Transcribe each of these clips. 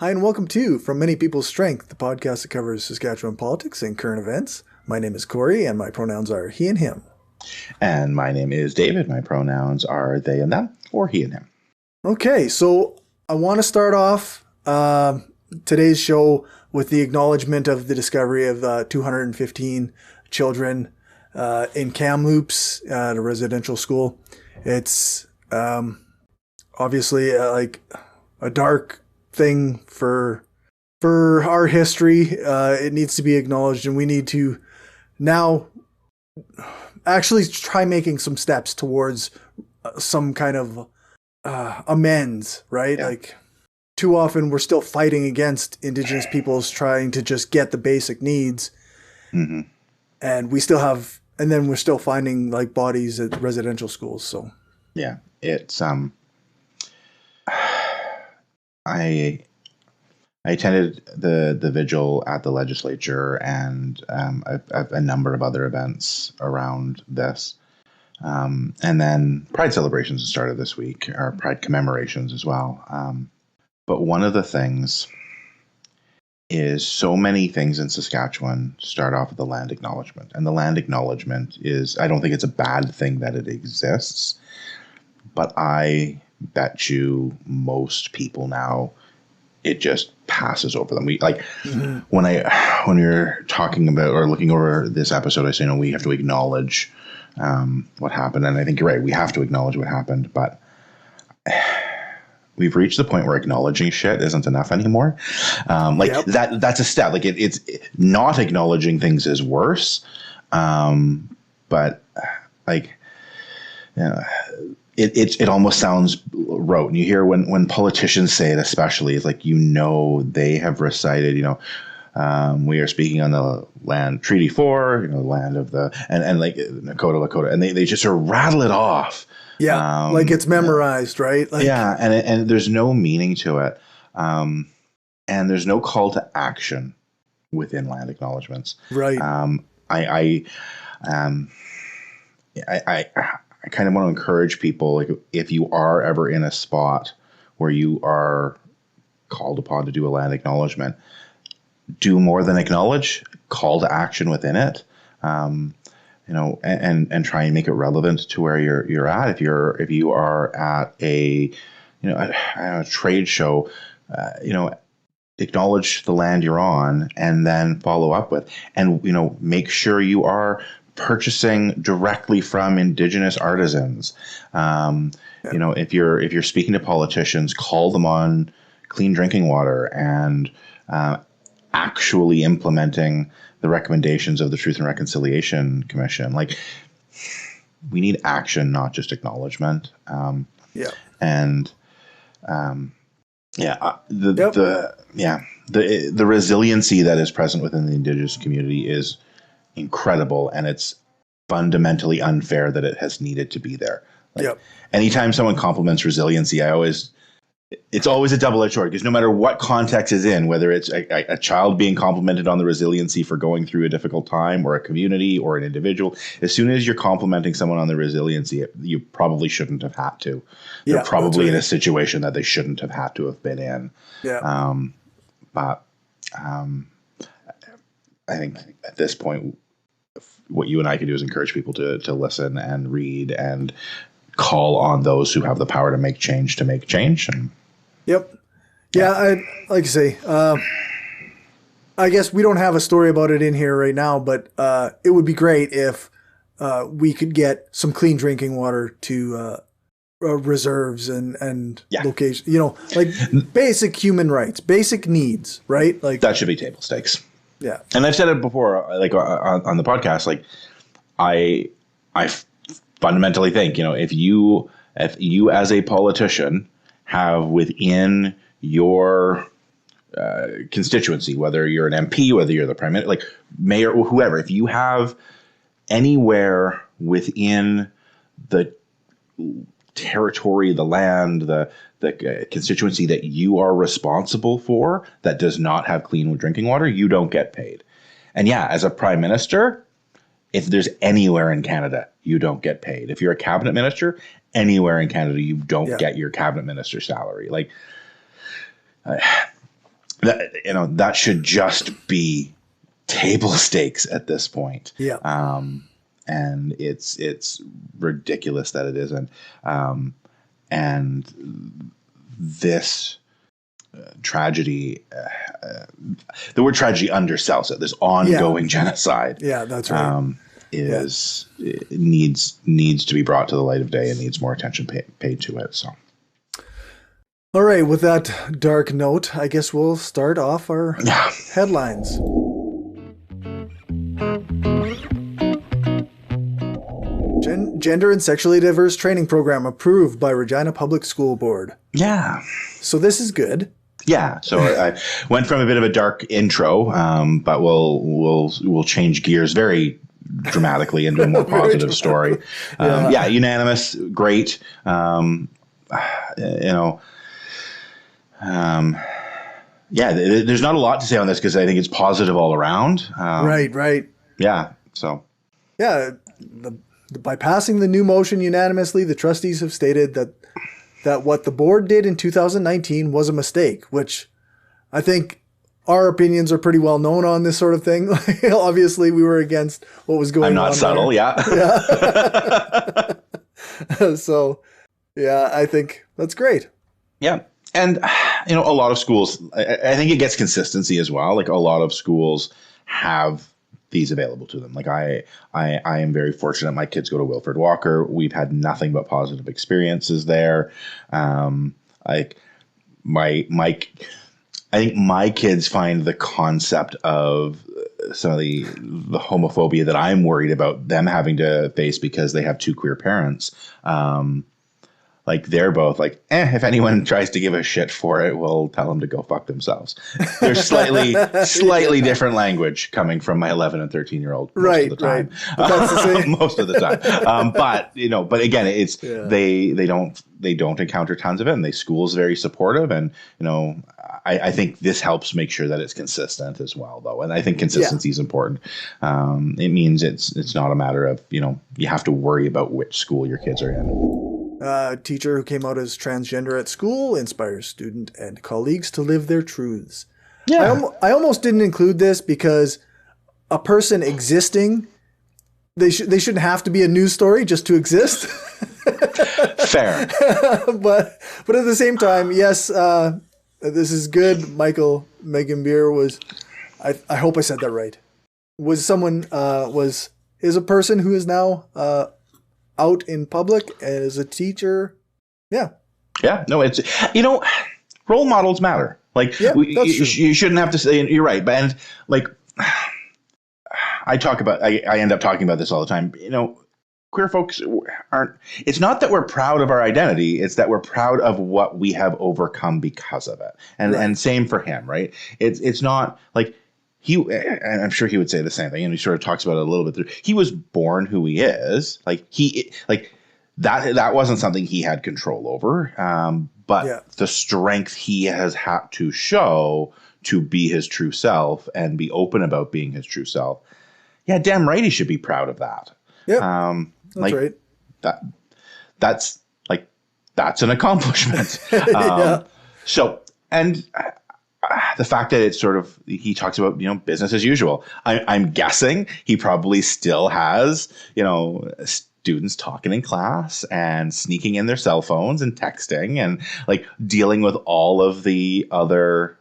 Hi, and welcome to From Many People's Strength, the podcast that covers Saskatchewan politics and current events. My name is Cory, and my pronouns are he and him. And my name is David. My pronouns are they and them, or he and him. Okay, so I want to start off today's show with the acknowledgement of the discovery of 215 children in Kamloops at a residential school. It's obviously like a dark thing for our history. It needs to be acknowledged, and we need to now actually try making some steps towards some kind of amends, right? Yeah. Like, too often we're still fighting against Indigenous peoples trying to just get the basic needs. Mm-hmm. And we still have, and then we're still finding like bodies at residential schools. So yeah, it's I attended the vigil at the legislature and a number of other events around this. And then Pride celebrations started this week, or Pride commemorations as well. But one of the things is so many things in Saskatchewan start off with the land acknowledgement. And the land acknowledgement is, I don't think it's a bad thing that it exists, but I bet you most people now, it just passes over them. We like when we were talking about or looking over this episode, I say, we have to acknowledge what happened. And I think you're right. We have to acknowledge what happened, but we've reached the point where acknowledging shit isn't enough anymore. That's a step. Like it's not acknowledging things is worse. But like, it almost sounds rote. And you hear when politicians say it, especially, it's like, they have recited, we are speaking on the land Treaty 4, the land of the, and like Lakota, and they just sort of rattle it off. yeah, like it's memorized, right? Like, yeah, and there's no meaning to it, and there's no call to action within land acknowledgements. Right. I kind of want to encourage people, like, if you are ever in a spot where you are called upon to do a land acknowledgement, do more than acknowledge, call to action within it, and try and make it relevant to where you're at. If you are at a trade show, acknowledge the land you're on, and then follow up with, and make sure you are purchasing directly from Indigenous artisans. If you're speaking to politicians, call them on clean drinking water and actually implementing the recommendations of the Truth and Reconciliation Commission. Like, we need action, not just acknowledgement. The resiliency that is present within the Indigenous community is incredible, and it's fundamentally unfair that it has needed to be there. Like, anytime someone compliments resiliency, it's always a double-edged sword, because no matter what context is in, whether it's a child being complimented on the resiliency for going through a difficult time, or a community, or an individual, as soon as you're complimenting someone on the resiliency, you probably shouldn't have had to. They're probably in a situation that they shouldn't have had to have been in. I think at this point, what you and I can do is encourage people to listen and read and call on those who have the power to make change. And I like to say, I guess we don't have a story about it in here right now, but it would be great if we could get some clean drinking water to reserves and location, like basic human rights, basic needs, right? Like, that should be table stakes. Yeah. And I've said it before, like on the podcast, like I fundamentally think, if you as a politician have within your constituency, whether you're an MP, whether you're the prime minister, like mayor or whoever, if you have anywhere within the territory, the land, the constituency that you are responsible for that does not have clean drinking water, you don't get paid. And as a prime minister, if there's anywhere in Canada, you don't get paid. If you're a cabinet minister, anywhere in Canada, you don't get your cabinet minister salary. Like, that should just be table stakes at this point. Yeah. And it's ridiculous that it isn't. And this tragedy, the word tragedy undersells it. This ongoing genocide. Yeah, that's right. It needs to be brought to the light of day and needs more attention paid to it. So. All right, with that dark note, I guess we'll start off our headlines. Gender and sexually diverse training program approved by Regina Public School Board. Yeah. So this is good. Yeah. So I went from a bit of a dark intro, but we'll change gears very dramatically into a more positive story. Unanimous, great. There's not a lot to say on this because I think it's positive all around. Right. Yeah. So. Yeah. By passing the new motion unanimously, the trustees have stated that what the board did in 2019 was a mistake, which I think our opinions are pretty well known on this sort of thing. Obviously, we were against what was going on. I'm not subtle, there. So, I think that's great. Yeah. And, a lot of schools, I think it gets consistency as well. Like a lot of schools have these available to them. Like I am very fortunate. My kids go to Wilfred Walker. We've had nothing but positive experiences there. I think my kids find the concept of some of the homophobia that I'm worried about them having to face because they have two queer parents. Like they're both like, if anyone tries to give a shit for it, we'll tell them to go fuck themselves. There's slightly different language coming from my 11 and 13-year-old most of the time. But that's the same. Most of the time. But again, it's they don't encounter tons of it, and the school's very supportive, and I think this helps make sure that it's consistent as well, though. And I think consistency is important. It means it's not a matter of, you have to worry about which school your kids are in. A teacher who came out as transgender at school inspires student and colleagues to live their truths. Yeah. I almost didn't include this because a person existing, they shouldn't have to be a news story just to exist. Fair. But at the same time, yes, this is good. Michael Megambeer was, I hope I said that right, is a person who is now out in public as a teacher. Yeah. No, it's, role models matter. Like you shouldn't have to say, you're right. But I end up talking about this all the time. Queer folks it's not that we're proud of our identity. It's that we're proud of what we have overcome because of it. And same for him, right? It's not like and I'm sure he would say the same thing. And he sort of talks about it a little bit. He was born who he is. That wasn't something he had control over. But the strength he has had to show to be his true self and be open about being his true self. Yeah, damn right he should be proud of that. Yeah, that's right. That's an accomplishment. So, and the fact that it's sort of, he talks about, business as usual. I'm guessing he probably still has, students talking in class and sneaking in their cell phones and texting and dealing with all of the other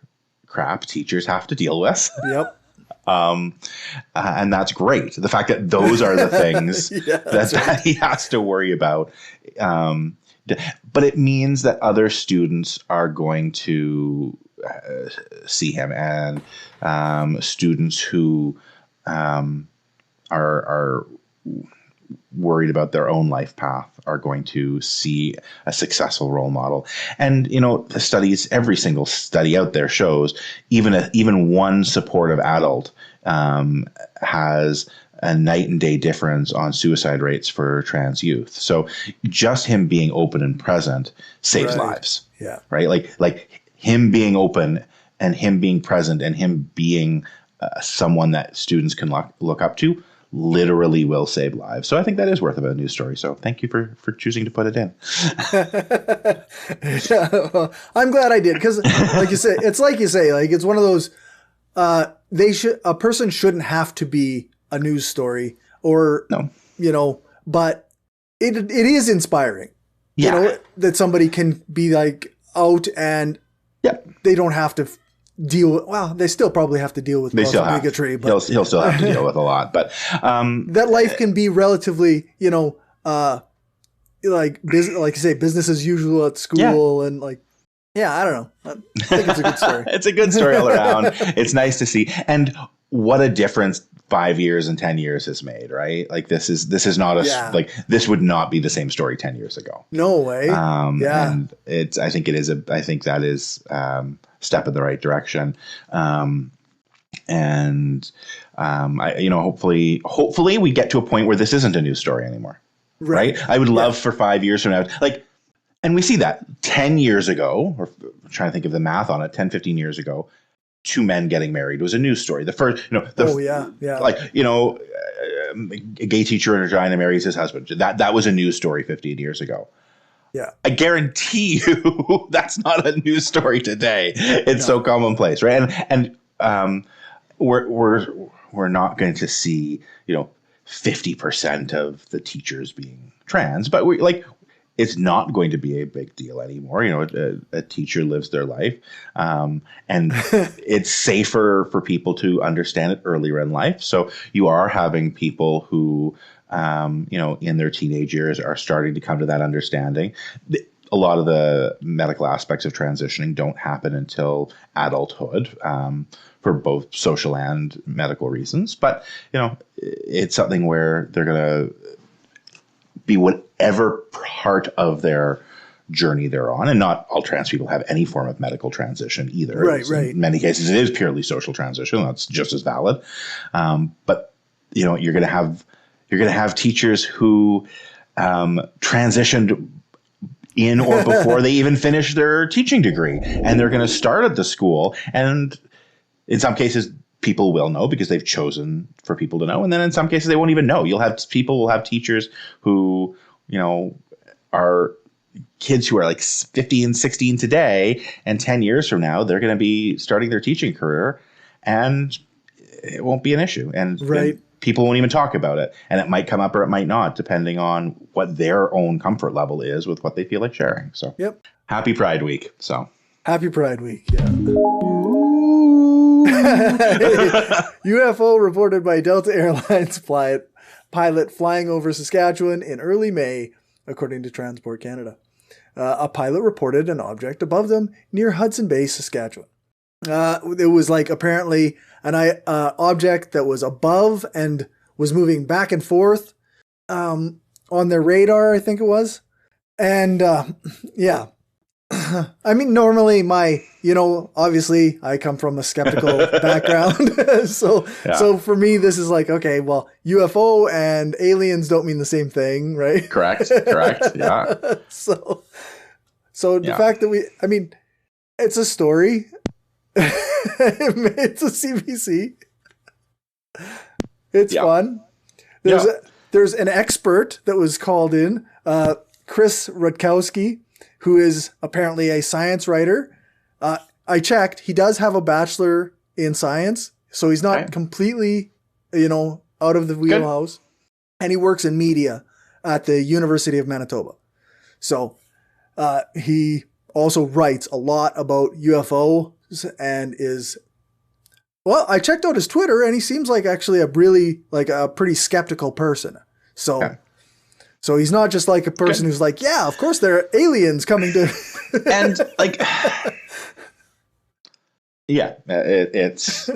crap teachers have to deal with. Yep. And that's great. The fact that those are the things that he has to worry about. But it means that other students are going to see him, and students who are worried about their own life path are going to see a successful role model. And the studies, every single study out there shows even one supportive adult has a night and day difference on suicide rates for trans youth. So just him being open and present saves lives. Yeah. Right. Like him being open and him being present and him being someone that students can look up to literally will save lives. So I think that is worth a news story. So thank you for choosing to put it in. Yeah, well, I'm glad I did, because like you say, it's like it's one of those, a person shouldn't have to be a news story, or, No. But it is inspiring, that somebody can be like out and they don't have to deal with, well, they still probably have to deal with bigotry, but he'll still have to deal with a lot, but that life can be relatively, like you say, business as usual at school, and like, I don't know. I think it's a good story. It's a good story all around. It's nice to see, and what a difference 5 years and 10 years has made, right? Like this is not like this would not be the same story 10 years ago. No way. And I think that is step in the right direction. Hopefully we get to a point where this isn't a news story anymore. Right. I would love for 5 years from now, and we see that 10 years ago, or I'm trying to think of the math on it, 10, 15 years ago, 2 men getting married was a news story. The first, a gay teacher in Regina marries his husband. That was a news story 15 years ago. Yeah. I guarantee you that's not a news story today. It's so commonplace, right? And we're not going to see, 50% of the teachers being trans, but it's not going to be a big deal anymore. A teacher lives their life, and it's safer for people to understand it earlier in life. So you are having people who, in their teenage years are starting to come to that understanding. A lot of the medical aspects of transitioning don't happen until adulthood, for both social and medical reasons. But, it's something where they're going to be whatever part of their journey they're on. And not all trans people have any form of medical transition either. Right. In many cases, it is purely social transition. That's just as valid. But, you're going to have teachers who transitioned in or before they even finish their teaching degree. And they're going to start at the school. And in some cases, people will know because they've chosen for people to know. And then in some cases, they won't even know. People will have teachers who, are kids who are like 15, 16 today. And 10 years from now, they're going to be starting their teaching career. And it won't be an issue. And people won't even talk about it. And it might come up or it might not, depending on what their own comfort level is with what they feel like sharing. So happy Pride Week. So happy Pride Week. Yeah. UFO reported by Delta Airlines pilot flying over Saskatchewan in early May, according to Transport Canada. A pilot reported an object above them near Hudson Bay, Saskatchewan. It was apparently an object that was above and was moving back and forth on their radar, I think it was. And I mean, normally obviously I come from a skeptical background. So for me, this is okay, well, UFO and aliens don't mean the same thing, right? Correct. Yeah. So the fact that it's a story. It's a CBC. It's fun. There's an expert that was called in, Chris Rutkowski, who is apparently a science writer. I checked. He does have a bachelor in science, so he's not completely, out of the wheelhouse. Good. And he works in media at the University of Manitoba. So he also writes a lot about UFO and I checked out his Twitter and he seems like actually a pretty skeptical person. So he's not just like a person who's of course there are aliens coming to and it's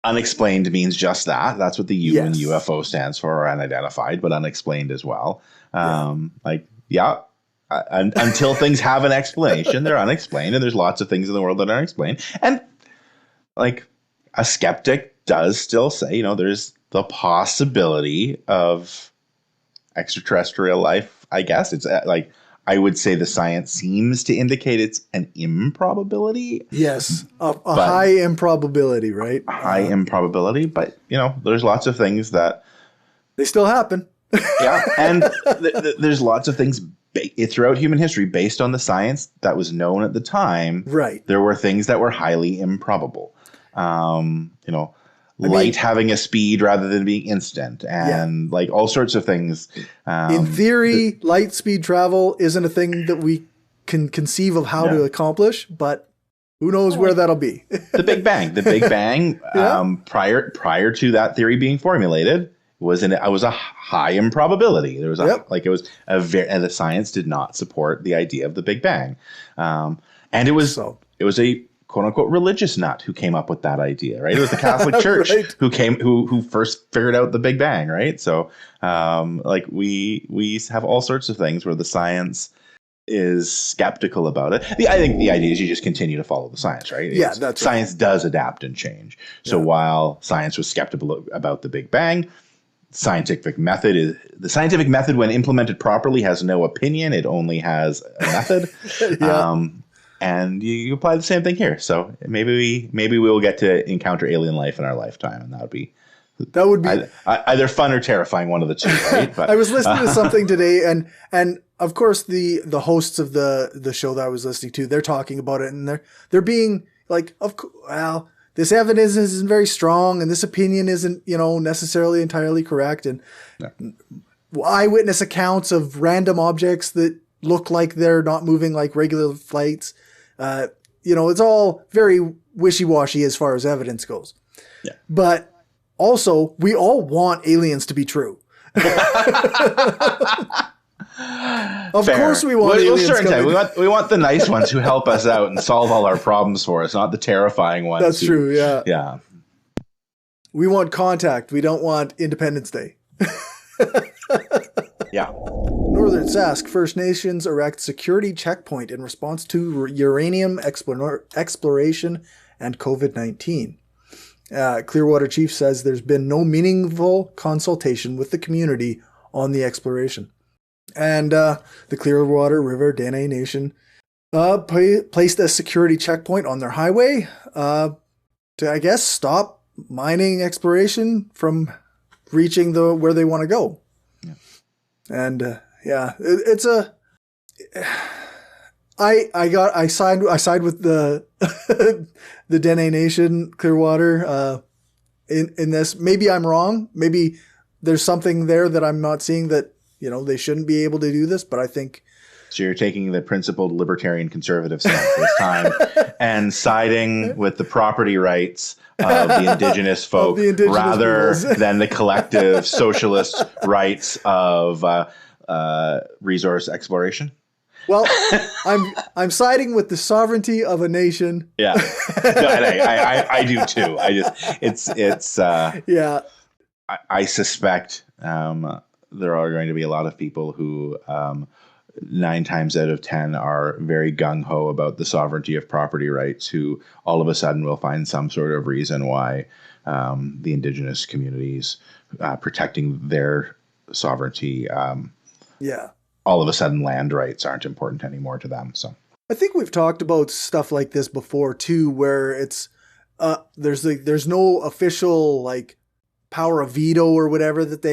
unexplained means just that. That's what the U in UFO stands for, unidentified, but unexplained as well. Until things have an explanation, they're unexplained, and there's lots of things in the world that are unexplained. And a skeptic does still say, there's the possibility of extraterrestrial life. I guess it's I would say the science seems to indicate it's an improbability. Yes, a high improbability, right? High improbability, but there's lots of things that they still happen. Yeah, and there's lots of things throughout human history based on the science that was known at the time. Right. There were things that were highly improbable. Light having a speed rather than being instant, and like all sorts of things. In theory, light speed travel isn't a thing that we can conceive of how to accomplish, but who knows where that'll be. The Big Bang. Prior to that theory being formulated, was a high improbability. There was and the science did not support the idea of the Big Bang, and it was a quote unquote religious nut who came up with that idea, right? It was the Catholic Church who first figured out the Big Bang, right? So we have all sorts of things where the science is skeptical about it. I think the idea is you just continue to follow the science, right? That's science does adapt and change. So while science was skeptical about the Big Bang, the scientific method when implemented properly has no opinion. It only has a method. And you apply the same thing here. So maybe we will get to encounter alien life in our lifetime, and that would be either fun or terrifying, one of the two, right? But I was listening to something today, and of course the hosts of the show that I was listening to, they're talking about it, and they're being like, this evidence isn't very strong, and this opinion isn't necessarily entirely correct, and eyewitness accounts of random objects that look like they're not moving like regular flights. It's all very wishy-washy as far as evidence goes. Yeah. But also, we all want aliens to be true. Of course we want aliens. We want the nice ones who help us out and solve all our problems for us, not the terrifying ones. That's true, yeah. Yeah. We want contact. We don't want Independence Day. Yeah. Northern Sask First Nations erect security checkpoint in response to uranium exploration and COVID-19. Clearwater Chief says there's been no meaningful consultation with the community on the exploration. And the Clearwater River Dene Nation placed a security checkpoint on their highway to, I guess, stop mining exploration from reaching where they want to go. Yeah. And I side with the the Dene Nation Clearwater in this. Maybe I'm wrong. Maybe there's something there that I'm not seeing, that they shouldn't be able to do this, but I think. So you're taking the principled libertarian conservative stance this time and siding with the property rights of the indigenous folk rather than the collective socialist rights of resource exploration. Well, I'm siding with the sovereignty of a nation. Yeah, I do too. I suspect there are going to be a lot of people who 9 times out of 10 are very gung-ho about the sovereignty of property rights, who all of a sudden will find some sort of reason why the indigenous communities protecting their sovereignty, all of a sudden land rights aren't important anymore to them. So I think we've talked about stuff like this before too, where it's there's no official like power of veto or whatever that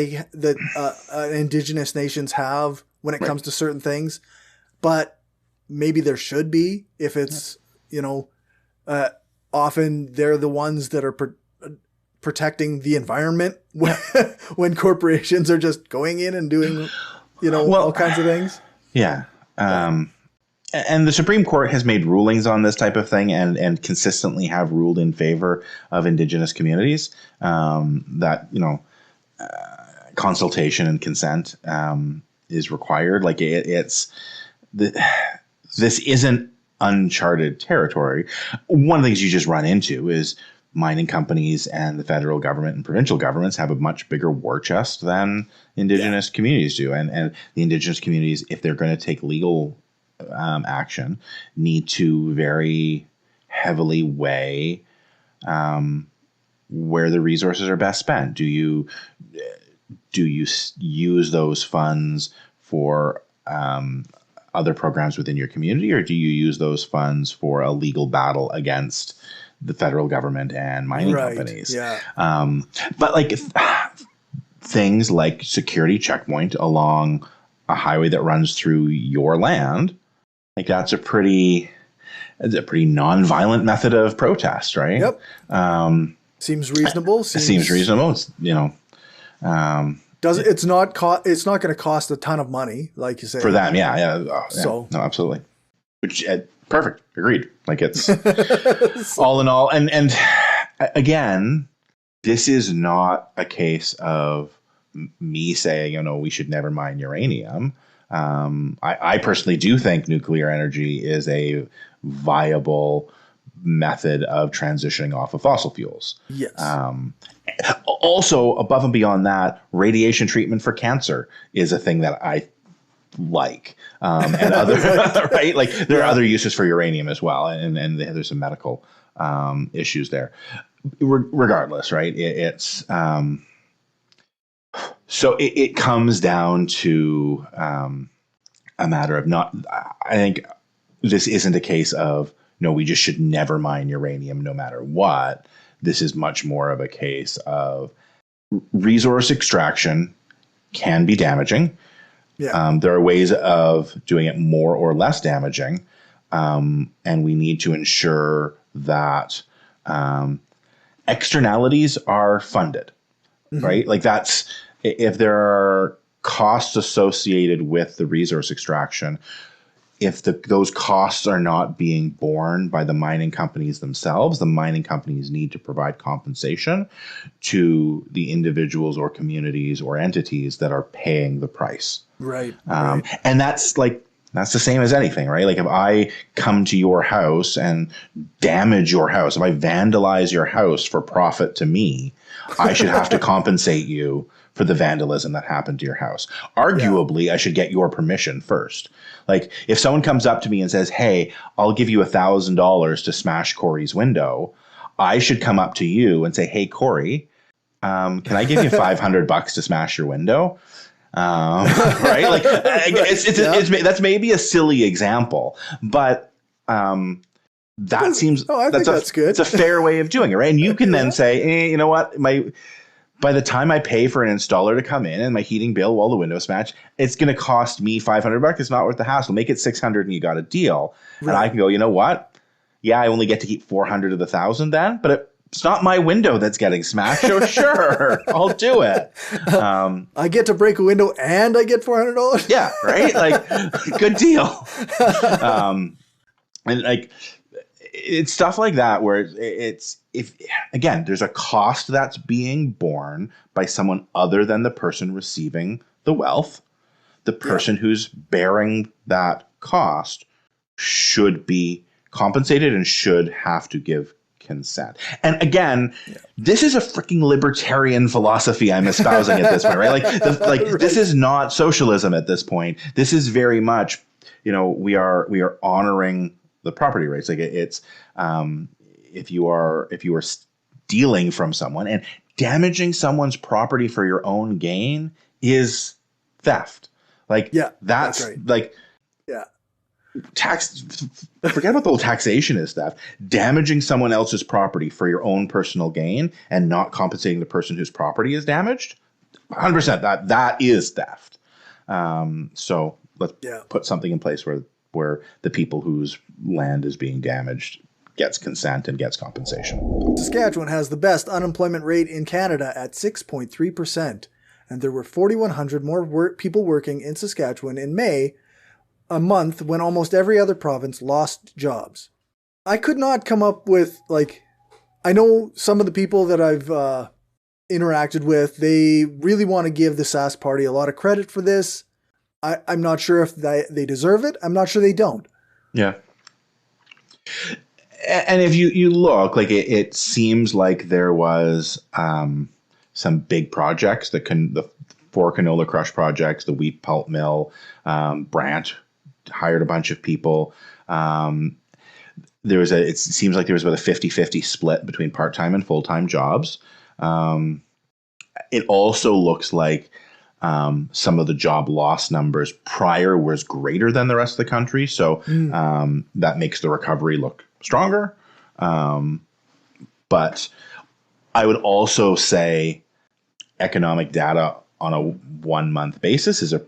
indigenous nations have when it comes to certain things, but maybe there should be, if it's, often they're the ones that are protecting the environment when corporations are just going in and doing, all kinds of things. Yeah. And the Supreme Court has made rulings on this type of thing and consistently have ruled in favor of indigenous communities, that, consultation and consent, is required. Like this isn't uncharted territory. One of the things you just run into is mining companies and the federal government and provincial governments have a much bigger war chest than indigenous communities do. And the indigenous communities, if they're going to take legal action, need to very heavily weigh where the resources are best spent. Do you use those funds for other programs within your community, or do you use those funds for a legal battle against the federal government and mining companies? Yeah. But like things like security checkpoint along a highway that runs through your land, like that's a pretty non-violent method of protest, right? Yep. Seems reasonable. Seems reasonable. It's, it's not going to cost a ton of money, like you say. For them, yeah. So no, absolutely. Which perfect, agreed. Like it's all in all, and again, this is not a case of me saying, we should never mine uranium. I personally do think nuclear energy is a viable method of transitioning off of fossil fuels. Yes. Also, above and beyond that, radiation treatment for cancer is a thing that I like, and other right. Like there are other uses for uranium as well, and there's some medical issues there. Regardless, right? It's so it comes down to a matter of not. I think this isn't a case of no, we just should never mine uranium no matter what. This is much more of a case of resource extraction can be damaging. Yeah. There are ways of doing it more or less damaging, and we need to ensure that externalities are funded, right? Like that's if there are costs associated with the resource extraction. If those costs are not being borne by the mining companies themselves, the mining companies need to provide compensation to the individuals or communities or entities that are paying the price. Right. And that's the same as anything, right? Like if I come to your house and damage your house, if I vandalize your house for profit to me, I should have to compensate you for the vandalism that happened to your house. Arguably, I should get your permission first. Like if someone comes up to me and says, hey, I'll give you $1,000 to smash Cory's window, I should come up to you and say, hey, Cory, can I give you $500 to smash your window? Right? Like that's maybe a silly example, but that seems that's good. It's a fair way of doing it, right? And you can then say, hey, you know what, by the time I pay for an installer to come in and my heating bill while the window's smashed, it's going to cost me $500. It's not worth the hassle. Make it $600 and you got a deal. Right. And I can go, you know what? Yeah, I only get to keep $400 of the $1,000 then, but it's not my window that's getting smashed. So sure, I'll do it. I get to break a window and I get $400. Yeah, right. Like, good deal. And like, it's stuff like that where it's if again, there's a cost that's being borne by someone other than the person receiving the wealth. The person who's bearing that cost should be compensated and should have to give consent. And again, this is a freaking libertarian philosophy I'm espousing at this point, right? Like, this is not socialism at this point. This is very much, we are honoring the property rights. Like it's if you are stealing from someone and damaging someone's property for your own gain is theft. Like that's right. Like tax. Forget about the whole taxation is theft. Damaging someone else's property for your own personal gain and not compensating the person whose property is damaged. 100%. That is theft. So let's put something in place where the people whose land is being damaged gets consent and gets compensation. Saskatchewan has the best unemployment rate in Canada at 6.3%, and there were 4,100 more people working in Saskatchewan in May, a month when almost every other province lost jobs. I could not come up with, I know some of the people that I've interacted with, they really want to give the Sask Party a lot of credit for this. I'm not sure if they deserve it. I'm not sure they don't. Yeah. And if you look, it seems like there was some big projects, the 4 canola crush projects, the wheat pulp mill, Brant hired a bunch of people. It seems like there was about a 50-50 split between part-time and full-time jobs. It also looks like some of the job loss numbers prior was greater than the rest of the country. So that makes the recovery look stronger. But I would also say economic data on a 1 month basis is a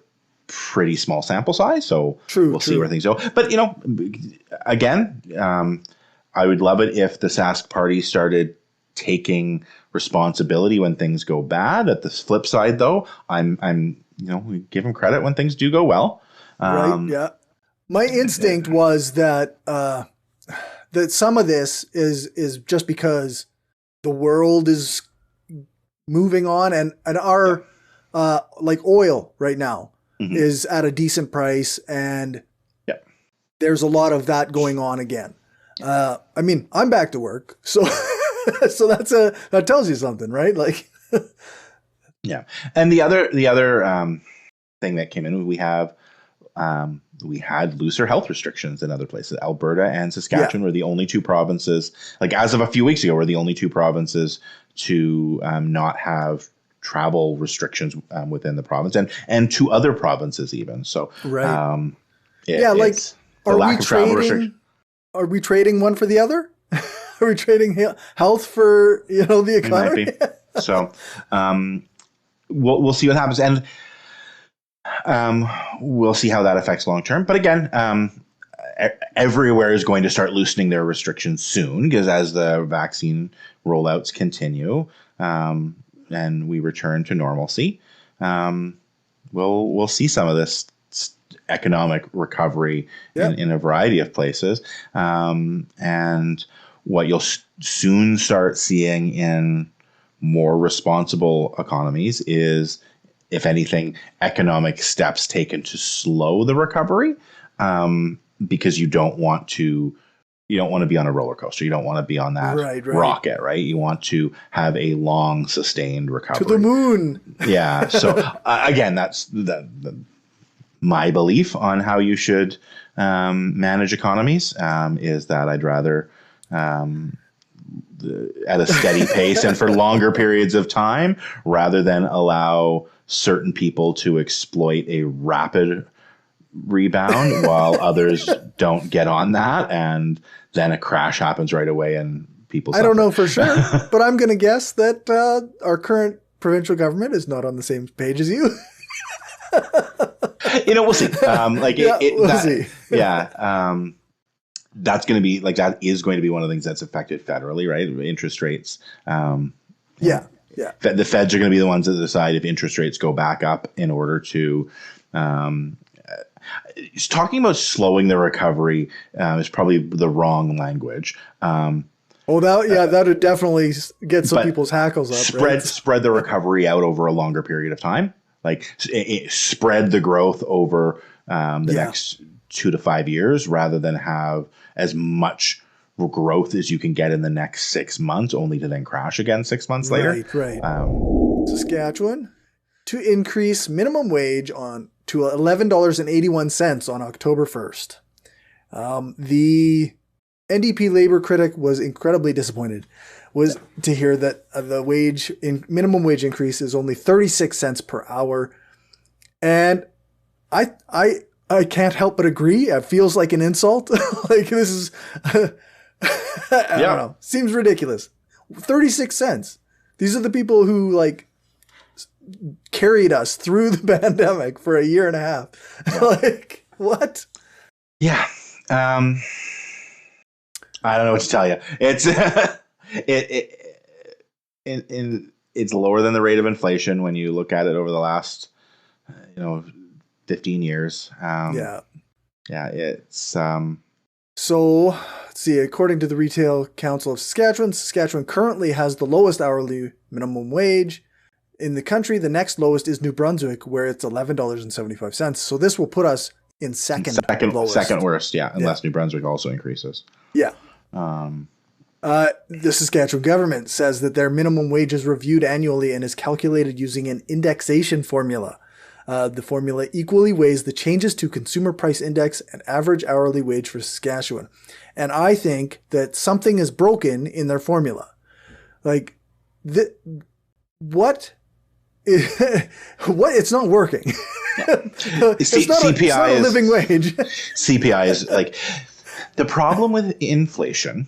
pretty small sample size. So we'll see where things go. But, again, I would love it if the Sask party started taking responsibility when things go bad. At the flip side, though, we give them credit when things do go well. Right. Yeah. My instinct was that some of this is just because the world is moving on, and our like oil right now is at a decent price, and there's a lot of that going on again. I mean, I'm back to work, so so that tells you something, right? Like, yeah. And the other thing that came in, we had looser health restrictions in other places. Alberta and Saskatchewan were the only two provinces, like as of a few weeks ago, were the only two provinces to not have travel restrictions within the province, and to other provinces even. So, like, are we trading one for the other? Are we trading health for the economy? It might be. So, we'll see what happens, and we'll see how that affects long term. But again, everywhere is going to start loosening their restrictions soon, because as the vaccine rollouts continue, and we return to normalcy, we'll see some of this economic recovery in a variety of places. And what you'll soon start seeing in more responsible economies is, if anything, economic steps taken to slow the recovery, because you don't want to be on a roller coaster. You don't want to be on that rocket, right? You want to have a long, sustained recovery. To the moon. Yeah. So again, that's my belief on how you should manage economies, is that I'd rather at a steady pace and for longer periods of time, rather than allow certain people to exploit a rapid rebound while others don't get on that, and then a crash happens right away and people suffer. I don't know for sure, but I'm going to guess that our current provincial government is not on the same page as you. We'll see. We'll see. Yeah. That's going to be that is going to be one of the things that's affected federally, right? Interest rates. Yeah. The feds are going to be the ones that decide if interest rates go back up in order to. Talking about slowing the recovery is probably the wrong language. That would definitely get some people's hackles up. Spread the recovery out over a longer period of time. Like spread the growth over the next 2 to 5 years, rather than have as much growth as you can get in the next 6 months, only to then crash again 6 months later. Right. Saskatchewan to increase minimum wage to $11.81 on October 1st. The NDP labor critic was incredibly disappointed to hear that the minimum wage increase is only 36 cents per hour. And I can't help but agree. It feels like an insult. Like, this is, I don't know. Seems ridiculous. 36 cents. These are the people who carried us through the pandemic for a year and a half. Like, what? Yeah. I don't know what to tell you. It's it's lower than the rate of inflation when you look at it over the last 15 years. It's so let's see. According to the Retail Council of Saskatchewan currently has the lowest hourly minimum wage in the country. The next lowest is New Brunswick, where it's $11.75. So this will put us in second worst, unless New Brunswick also increases. Yeah. The Saskatchewan government says that their minimum wage is reviewed annually and is calculated using an indexation formula. The formula equally weighs the changes to consumer price index and average hourly wage for Saskatchewan. And I think that something is broken in their formula. Like, what what? It's not working. It's not CPI a living wage. CPI is like the problem with inflation.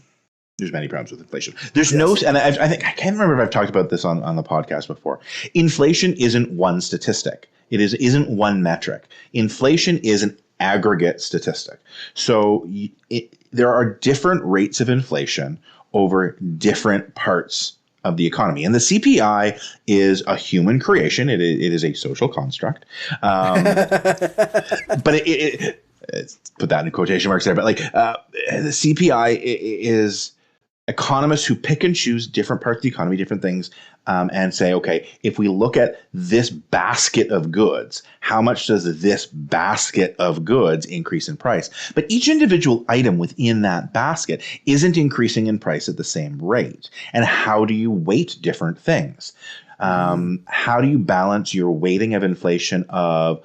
There's many problems with inflation. There's no, and I think I can't remember if I've talked about this on the podcast before. Inflation isn't one statistic. It isn't one metric. Inflation is an aggregate statistic. So there are different rates of inflation over different parts of the economy. And the CPI is a human creation. It is a social construct. But it's put that in quotation marks there. But like the CPI is economists who pick and choose different parts of the economy, different things, and say, okay, if we look at this basket of goods, how much does this basket of goods increase in price? But each individual item within that basket isn't increasing in price at the same rate. And how do you weight different things? How do you balance your weighting of inflation of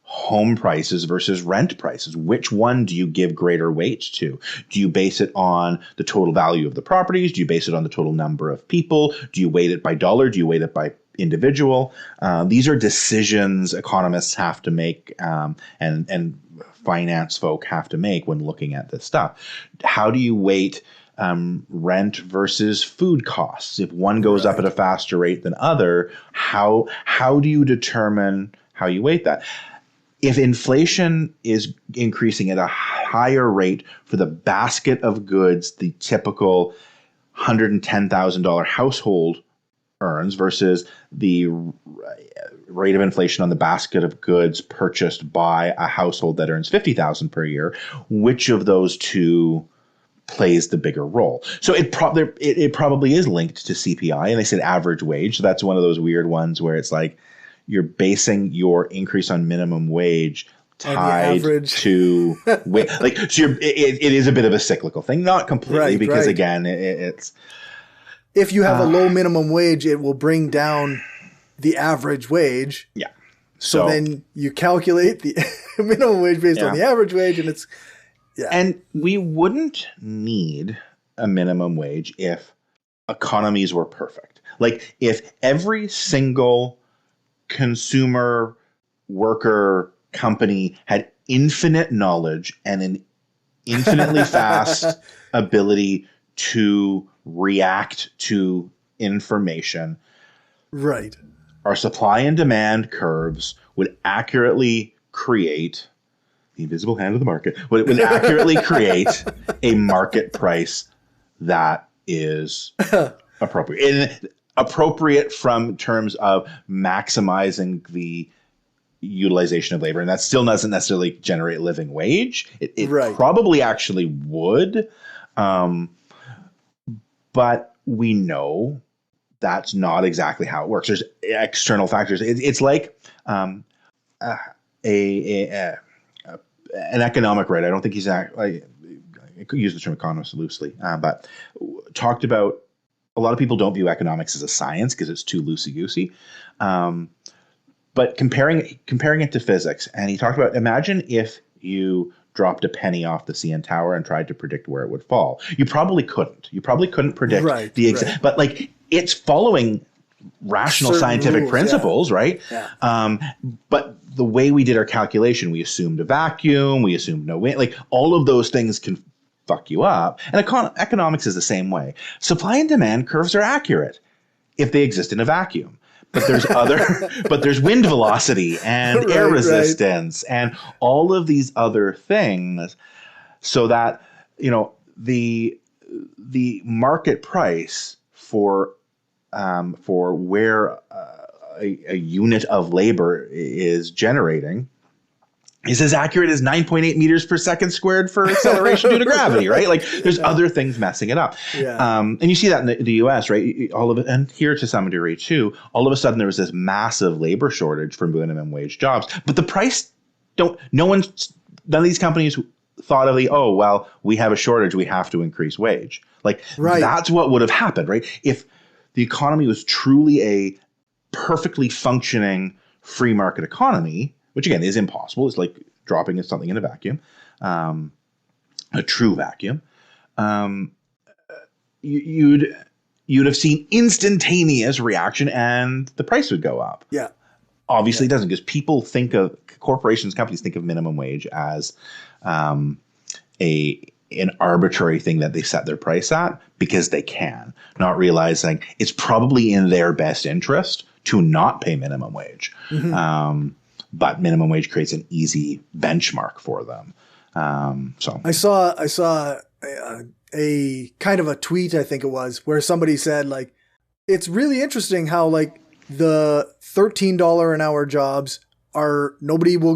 home prices versus rent prices? Which one do you give greater weight to? Do you base it on the total value of the properties? Do you base it on the total number of people? Do you weight it by dollar? Do you weight it by individual? These are decisions economists have to make, and finance folk have to make when looking at this stuff. How do you weight rent versus food costs? If one goes up at a faster rate than other, how do you determine how you weight that? If inflation is increasing at a higher rate for the basket of goods the typical $110,000 household earns versus the rate of inflation on the basket of goods purchased by a household that earns $50,000 per year, which of those two plays the bigger role? So it probably is linked to CPI, and they said average wage. So that's one of those weird ones where it's like, you're basing your increase on minimum wage tied to wage. Like, so it is a bit of a cyclical thing, not completely, because again, it's if you have a low minimum wage, it will bring down the average wage. Yeah. So then you calculate the minimum wage based on the average wage, and it's And we wouldn't need a minimum wage if economies were perfect. Like if every single consumer, worker, company had infinite knowledge and an infinitely fast ability to react to information. Right. Our supply and demand curves would accurately create the invisible hand of the market, would accurately create a market price that is appropriate. And appropriate from terms of maximizing the utilization of labor. And that still doesn't necessarily generate living wage. It probably actually would. But we know that's not exactly how it works. There's external factors. It's like an economic writer. I don't think he's I could use the term economist loosely, but talked about a lot of people don't view economics as a science because it's too loosey-goosey. But comparing it to physics, and he talked about, imagine if you dropped a penny off the CN Tower and tried to predict where it would fall. You probably couldn't. You probably couldn't predict the exact, but like it's following rational scientific rules, principles, right? Yeah. But the way we did our calculation, we assumed a vacuum, we assumed no wind, like all of those things can fuck you up. And economics is the same way. Supply and demand curves are accurate if they exist in a vacuum. But there's wind velocity and air resistance and all of these other things, so that the market price for where a unit of labor is generating is as accurate as 9.8 meters per second squared for acceleration due to gravity, right? Like there's other things messing it up. Yeah. And you see that in the US, right? All of it, and here to some degree too, all of a sudden there was this massive labor shortage for minimum wage jobs, but the price none of these companies thought of we have a shortage, we have to increase wage. Like that's what would have happened, right? If the economy was truly a perfectly functioning free market economy, which again is impossible. It's like dropping something in a vacuum, a true vacuum. You'd you'd have seen instantaneous reaction and the price would go up. Yeah. Obviously it doesn't, because people think of corporations, companies think of minimum wage as an arbitrary thing that they set their price at because they can, not realizing it's probably in their best interest to not pay minimum wage. But minimum wage creates an easy benchmark for them. So I saw a kind of a tweet, I think it was, where somebody said, like, it's really interesting how, like, the $13 an hour jobs nobody will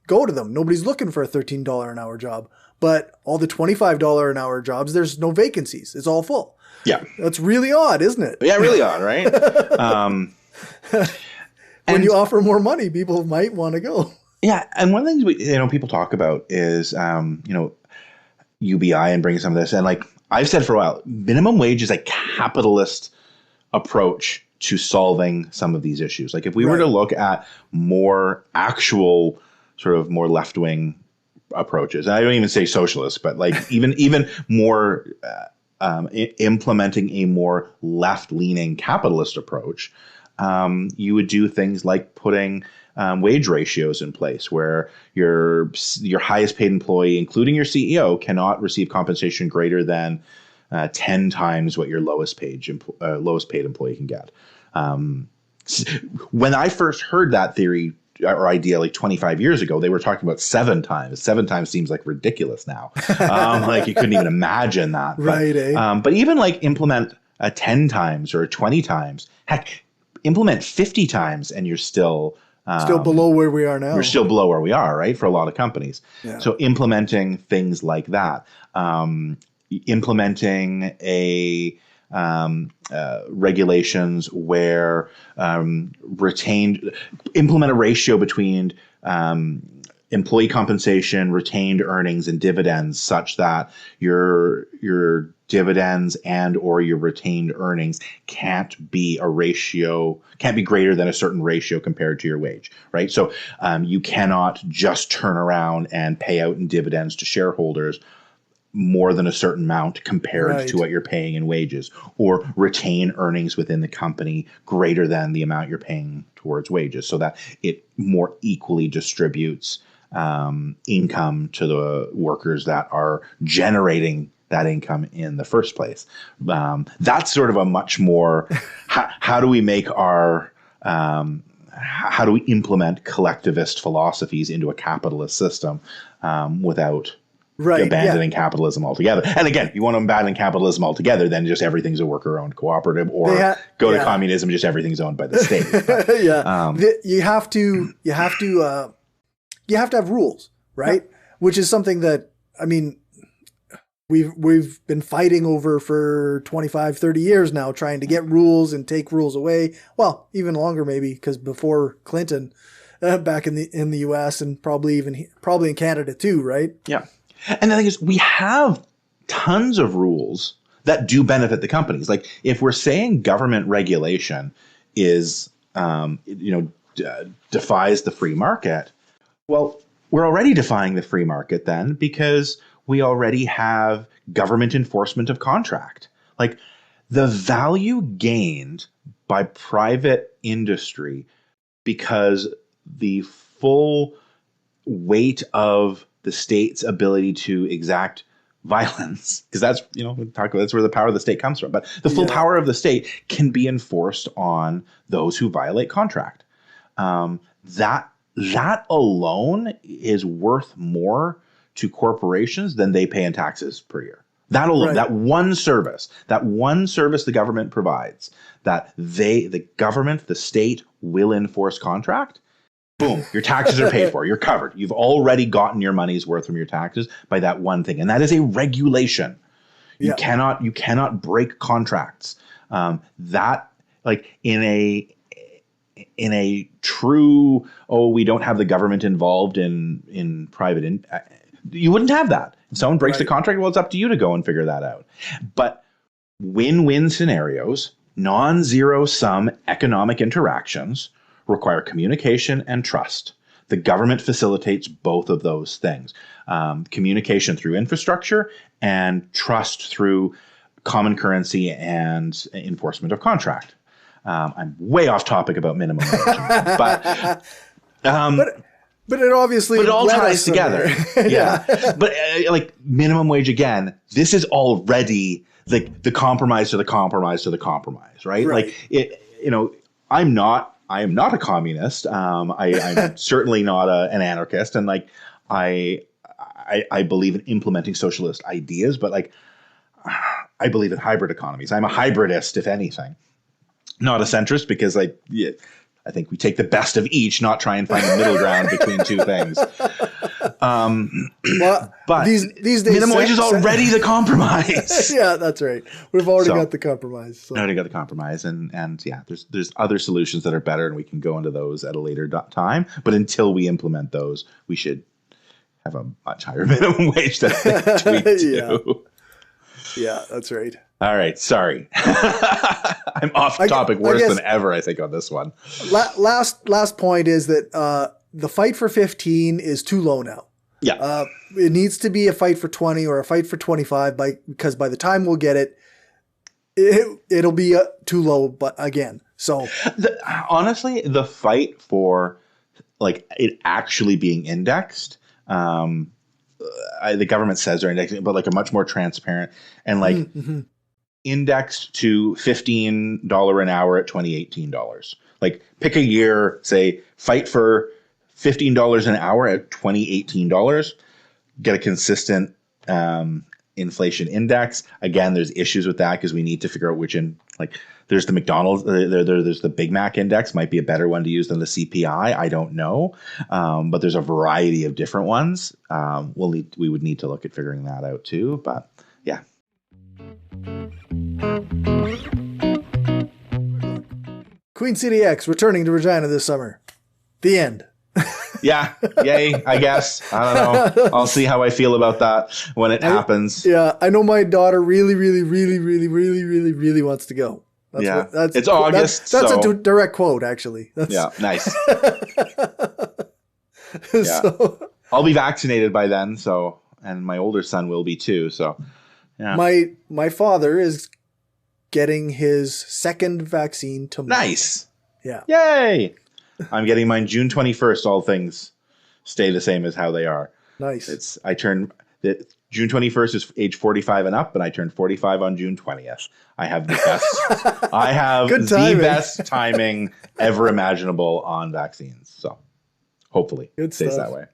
go to them. Nobody's looking for a $13 an hour job, but all the $25 an hour jobs, there's no vacancies. It's all full. Yeah. That's really odd, isn't it? Yeah, really odd, right? When you offer more money, people might want to go. Yeah. And one of the things people talk about is, UBI and bringing some of this. And like I've said for a while, minimum wage is a capitalist approach to solving some of these issues. Like if we were to look at more actual sort of more left-wing approaches, and I don't even say socialist, but like even more implementing a more left-leaning capitalist approach, you would do things like putting wage ratios in place where your highest paid employee, including your CEO, cannot receive compensation greater than 10 times what your lowest paid employee can get. When I first heard that theory or idea like 25 years ago, they were talking about 7 times. 7 times seems like ridiculous now. Like you couldn't even imagine that. But even like implement a 10 times or 20 times, heck, implement 50 times and you're still below where we are now. We're still below where we are, right? For a lot of companies. Yeah. So implementing things like that, implementing regulations where implement a ratio between employee compensation, retained earnings, and dividends, such that your dividends and or your retained earnings can't be greater than a certain ratio compared to your wage, right? So you cannot just turn around and pay out in dividends to shareholders more than a certain amount compared to what you're paying in wages, or retain earnings within the company greater than the amount you're paying towards wages, so that it more equally distributes income to the workers that are generating that income in the first place. That's sort of a much more, how do we make how do we implement collectivist philosophies into a capitalist system without abandoning capitalism altogether? And again, you want to abandon capitalism altogether, then just everyth's a worker-owned cooperative, or go to communism, just everything's owned by the state. But, you have to have rules, right? Yeah. Which is something that, I mean, we've been fighting over for 25, 30 years now, trying to get rules and take rules away. Well, even longer maybe, because before Clinton, back in the US, and probably in Canada too, right? Yeah. And the thing is, we have tons of rules that do benefit the companies. Like if we're saying government regulation is, defies the free market, well, we're already defying the free market then, because we already have government enforcement of contract. Like the value gained by private industry, because the full weight of the state's ability to exact violence, because that's, that's where the power of the state comes from. But the full power of the state can be enforced on those who violate contract. That alone is worth more to corporations than they pay in taxes per year. That alone, that one service the government provides, that the government, the state will enforce contract. Boom, your taxes are paid for. You're covered. You've already gotten your money's worth from your taxes by that one thing. And that is a regulation. You cannot break contracts. That, like in a true, we don't have the government involved in private, you wouldn't have that. If someone breaks the contract, well, it's up to you to go and figure that out. But win-win scenarios, non-zero sum economic interactions require communication and trust. The government facilitates both of those things. Communication through infrastructure and trust through common currency and enforcement of contract. I'm way off topic about minimum wage, but it obviously, but it all ties together. Yeah. But like minimum wage again, this is already like the compromise to the compromise to the compromise, right? Like it, I am not a communist. I'm certainly not an anarchist, and like I believe in implementing socialist ideas, but like I believe in hybrid economies. I'm a hybridist, if anything. Not a centrist, because I think we take the best of each, not try and find a middle ground between two things. But these days, minimum wage is already the compromise. Yeah, that's right. We've already got the compromise. So. Already got the compromise, and yeah, there's other solutions that are better, and we can go into those at a later time. But until we implement those, we should have a much higher minimum wage than we do. Yeah, that's right. All right, sorry. I'm off topic worse than ever, I think, on this one. Last point is that the fight for 15 is too low now. Yeah. It needs to be a fight for 20 or a fight for 25 because by the time we'll get it'll be too low, but again. So honestly, the fight for like it actually being indexed, the government says they're indexing, but like a much more transparent and like indexed to $15 an hour at $2018. Like pick a year, say fight for $15 an hour at $2018, get a consistent inflation index. Again, there's issues with that because we need to figure out there's the McDonald's, there's the Big Mac index, might be a better one to use than the CPI. I don't know. But there's a variety of different ones. We would need to look at figuring that out too. But yeah. Queen City X returning to Regina this summer. The end. Yeah. Yay, I guess. I don't know. I'll see how I feel about that when it happens. Yeah. I know my daughter really, really, really, really, really, really, really wants to go. It's August. That's a direct quote, actually. Yeah. Nice. Yeah. So, I'll be vaccinated by then. So, and my older son will be too. So, yeah. My father is getting his second vaccine tomorrow. Nice. Yeah. Yay. I'm getting mine June 21st. All things stay the same as how they are. Nice. June 21st is age 45 and up, and I turned 45 on June 20th. I have the best. I have the best timing ever imaginable on vaccines. So hopefully it stays that way.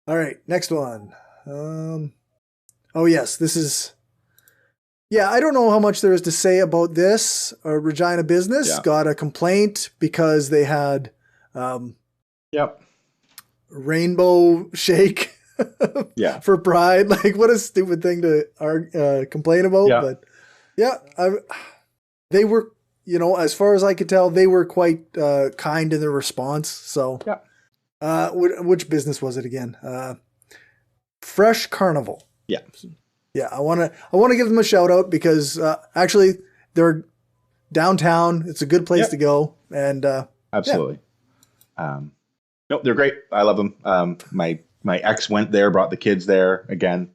All right, next one. Oh yes, this is. Yeah, I don't know how much there is to say about this. A Regina business got a complaint because they had rainbow shake for Pride. Like, what a stupid thing to complain about. Yeah. But yeah, they were, as far as I could tell, they were quite kind in their response. So which business was it again? Fresh Carnival. Yeah. Yeah, I want to give them a shout out because actually they're downtown. It's a good place to go, and absolutely. Nope, they're great. I love them. My ex went there, brought the kids there. Again,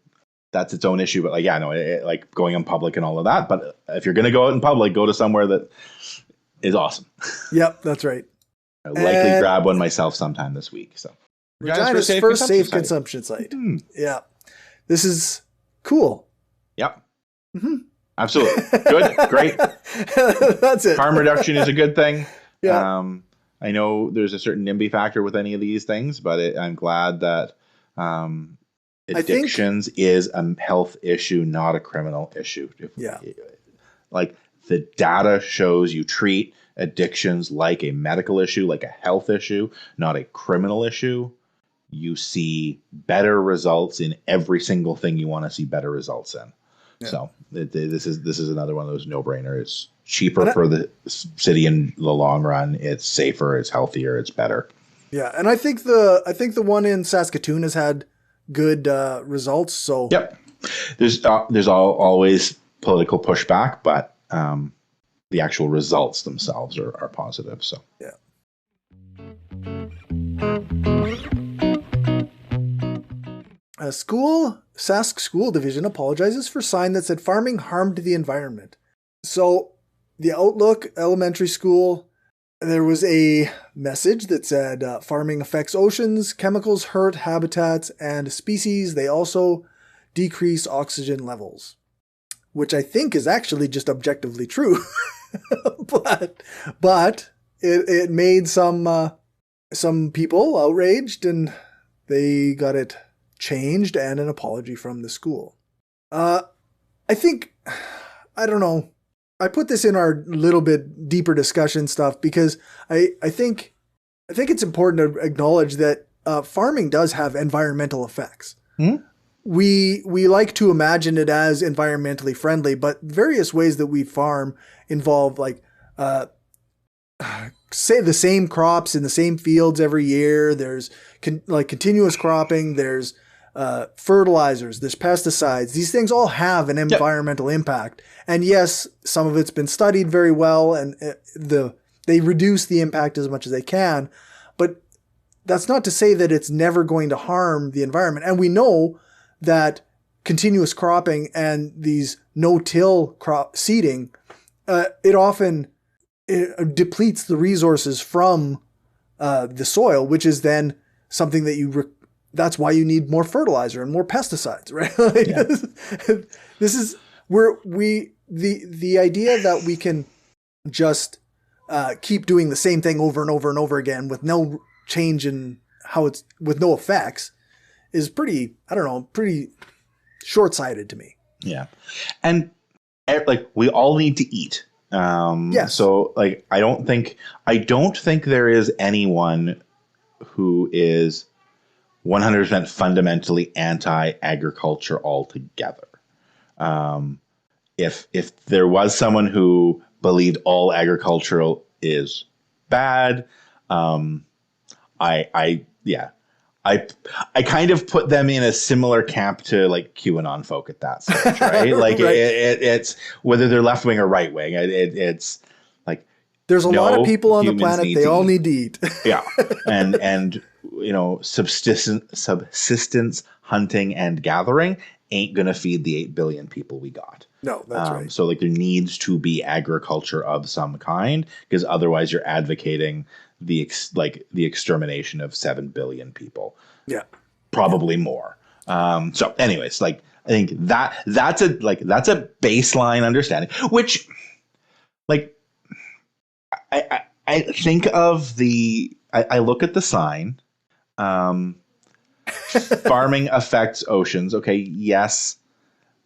that's its own issue, but like going in public and all of that. But if you're gonna go out in public, go to somewhere that is awesome. Yep, that's right. I'll likely grab one myself sometime this week. So Regina's first safe consumption site. Mm. Yeah, this is. Cool. Yep. Mm-hmm. Absolutely. Good. Great. That's it. Harm reduction is a good thing. Yeah. I know there's a certain NIMBY factor with any of these things, but I'm glad that addictions is a health issue, not a criminal issue. Like the data shows you treat addictions like a medical issue, like a health issue, not a criminal issue. You see better results in every single thing you want to see better results in. Yeah. So this is another one of those no-brainer. It's cheaper for the city in the long run. It's safer. It's healthier. It's better. Yeah, and I think the one in Saskatoon has had good results. So yep, there's always political pushback, but the actual results themselves are positive. So yeah. Sask School Division apologizes for sign that said farming harmed the environment. So the Outlook Elementary School, there was a message that said farming affects oceans, chemicals hurt habitats and species. They also decrease oxygen levels, which I think is actually just objectively true. but it made some people outraged, and they got it changed and an apology from the school. I don't know. I put this in our little bit deeper discussion stuff because I think it's important to acknowledge that farming does have environmental effects. Hmm? We like to imagine it as environmentally friendly, but various ways that we farm involve say the same crops in the same fields every year. There's continuous cropping. There's fertilizers. There's pesticides. These things all have an environmental impact. And yes, some of it's been studied very well, and they reduce the impact as much as they can. But that's not to say that it's never going to harm the environment. And we know that continuous cropping and these no-till crop seeding, it often depletes the resources from the soil, which is then something that that's why you need more fertilizer and more pesticides, right? This is where the idea that we can just keep doing the same thing over and over and over again with no change in how it's with no effects is pretty short-sighted to me. Yeah. And we all need to eat. Yes. So I don't think there is anyone who is 100% fundamentally anti-agriculture altogether. If there was someone who believed all agricultural is bad, I kind of put them in a similar camp to QAnon folk at that stage, right? Right. It's whether they're left wing or right wing. It's like there's a lot of people on the planet. They all need to eat. Yeah, and subsistence hunting and gathering ain't gonna feed the 8 billion people we got. No, that's right. So there needs to be agriculture of some kind, because otherwise you're advocating the extermination of 7 billion people. Yeah. Probably more. So anyways, I think that's a baseline understanding, which I think of I look at the sign, farming affects oceans. Okay. Yes,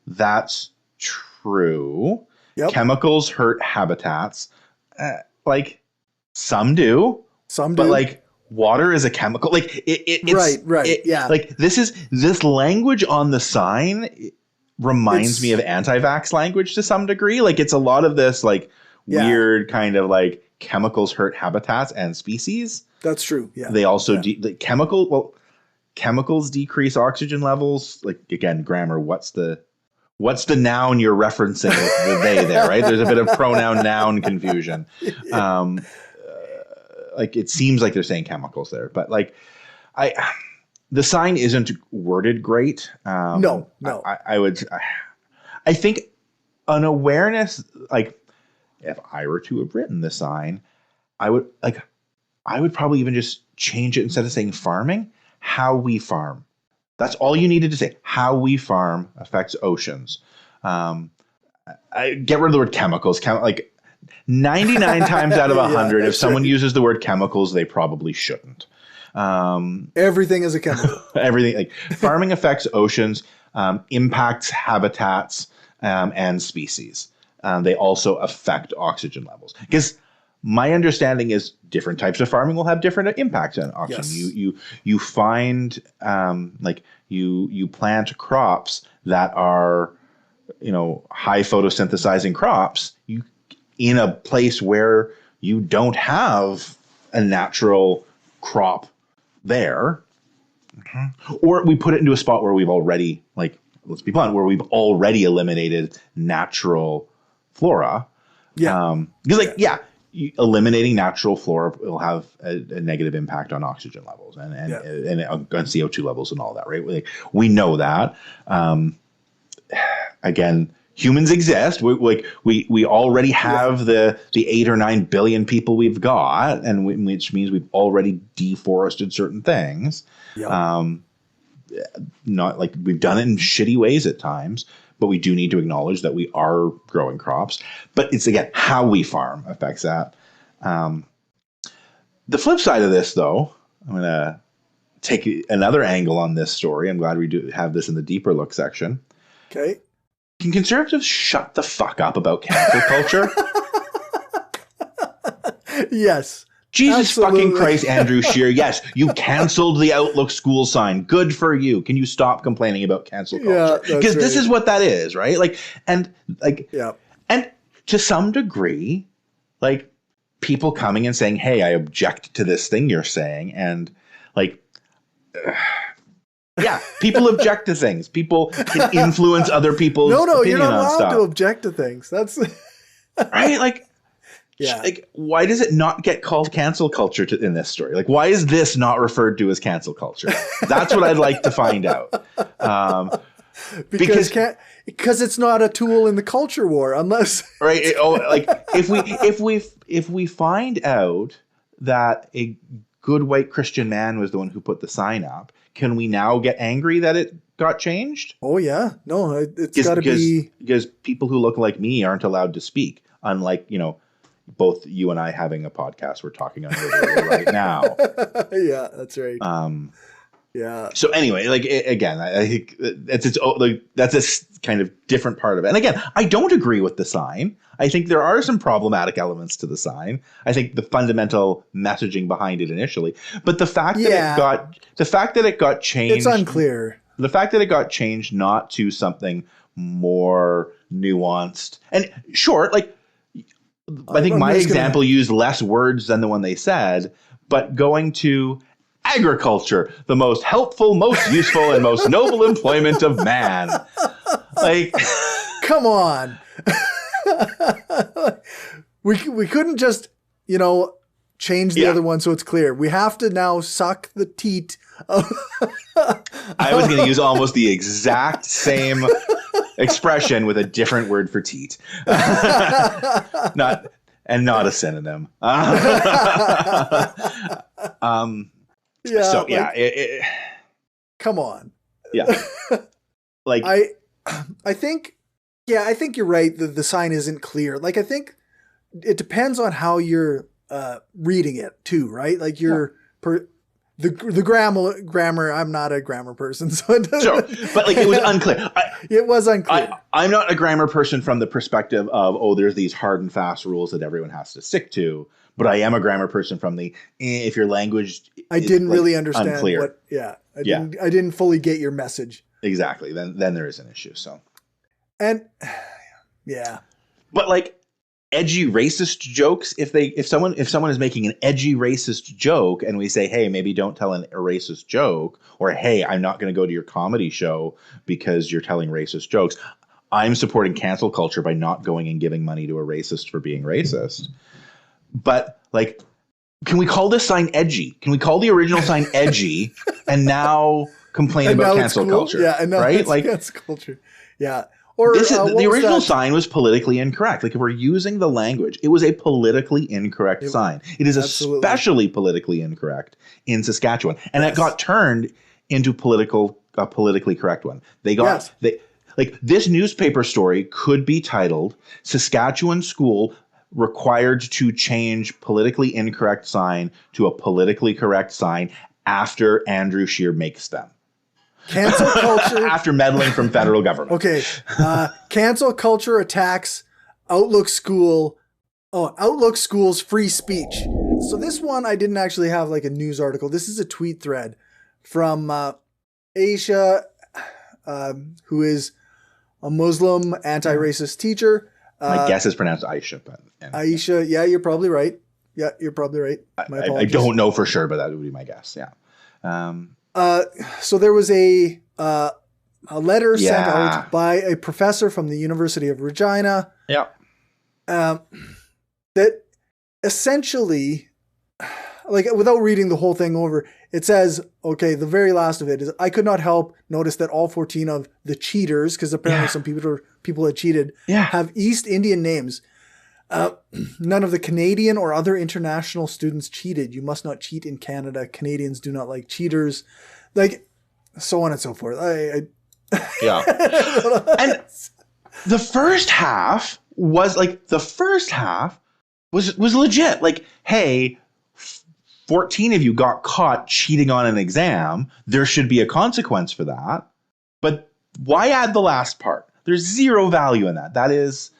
that's true. Yep. Chemicals hurt habitats. Some do. Some do. But water is a chemical. It's right. Yeah. This language on the sign reminds me of anti-vax language to some degree. It's a lot of this weird kind of chemicals hurt habitats and species. That's true. Yeah. They also chemicals decrease oxygen levels. Again, grammar. What's the noun you're referencing? The they there, right? There's a bit of pronoun noun confusion. It seems like they're saying chemicals there, but the sign isn't worded great. No. I think an awareness, if I were to have written the sign, I would probably even just change it instead of saying farming, how we farm. That's all you needed to say. How we farm affects oceans. I get rid of the word chemicals. 99 times out of 100, if someone uses the word chemicals, they probably shouldn't. Everything is a chemical. Everything. Farming affects oceans, impacts habitats, and species. They also affect oxygen levels. Because my understanding is different types of farming will have different impacts on oxygen. Yes. You find you plant crops that are high photosynthesizing crops. In a place where you don't have a natural crop there, or we put it into a spot where we've already, let's be blunt, where we've already eliminated natural flora. Yeah. Because eliminating natural flora will have a negative impact on oxygen levels and on CO2 levels and all that, right? We know that. Again, humans exist. We already have the 8 or 9 billion people we've got, and which means we've already deforested certain things. Yep. Not like we've done it in shitty ways at times, but we do need to acknowledge that we are growing crops. But it's, again, how we farm affects that. The flip side of this, though, I'm going to take another angle on this story. I'm glad we do have this in the deeper look section. Okay. Can conservatives shut the fuck up about cancel culture? Yes. Jesus absolutely. Fucking Christ, Andrew Scheer. Yes, you canceled the Outlook school sign. Good for you. Can you stop complaining about cancel culture? Because this is what that is, right? And to some degree, like, people coming and saying, hey, I object to this thing you're saying. And people object to things. People can influence other people's opinion you're not on allowed stuff. to object to things. That's right. Why does it not get called cancel culture in this story? Like, why is this not referred to as cancel culture? That's what I'd like to find out. Because it's not a tool in the culture war, unless right. If we find out that a good white Christian man was the one who put the sign up, can we now get angry that it got changed? Oh yeah, no, it's got to be because people who look like me aren't allowed to speak. Unlike both you and I having a podcast we're talking on right now. Yeah, that's right. Yeah. So anyway, again, I think that's a kind of different part of it. And again, I don't agree with the sign. I think there are some problematic elements to the sign. I think the fundamental messaging behind it initially, but the fact that it got changed, it's unclear. The fact that it got changed not to something more nuanced and short, I think my example used less words than the one they said, but going to agriculture, the most helpful, most useful, and most noble employment of man. Come on. we couldn't just, change the other one so it's clear. We have to now suck the teat. I was going to use almost the exact same expression with a different word for teat. Not a synonym. Come on. Yeah. I think you're right. The sign isn't clear. I think it depends on how you're reading it too, right? The grammar. I'm not a grammar person, so it doesn't. Sure, but it was unclear. It was unclear. I'm not a grammar person from the perspective of there's these hard and fast rules that everyone has to stick to. But I am a grammar person from the if your language. I didn't really understand unclear. I didn't fully get your message. Exactly. Then there is an issue. So. And yeah. But edgy racist jokes, if someone is making an edgy racist joke and we say, hey, maybe don't tell a racist joke, or hey, I'm not going to go to your comedy show because you're telling racist jokes, I'm supporting cancel culture by not going and giving money to a racist for being racist. But can we call this sign edgy? Can we call the original sign edgy and now complain about cancel culture? Yeah, and now right? It's cancel culture. Yeah. Or the original sign was politically incorrect. If we're using the language, it was a politically incorrect sign. It is especially politically incorrect in Saskatchewan, and it got turned into a politically correct one. This newspaper story could be titled "Saskatchewan School Required to Change Politically Incorrect Sign to a Politically Correct Sign After Andrew Scheer Makes Them." Cancel culture. After meddling from federal government. Okay. Cancel culture attacks Outlook School's free speech. So this one, I didn't actually have a news article. This is a tweet thread from Aisha, who is a Muslim anti-racist teacher. My guess is pronounced Aisha. Aisha. Yeah, you're probably right. Yeah, you're probably right. My apologies. I don't know for sure, but that would be my guess. Yeah. So there was a letter sent out by a professor from the University of Regina. Yeah. That essentially, like without reading the whole thing over, it says, okay, the very last of it is, I could not help notice that all 14 of the cheaters, because apparently some people had cheated, have East Indian names. None of the Canadian or other international students cheated. You must not cheat in Canada. Canadians do not like cheaters. Like, so on and so forth. Yeah. And the first half was legit. Like, hey, 14 of you got caught cheating on an exam. There should be a consequence for that. But why add the last part? There's zero value in that. That is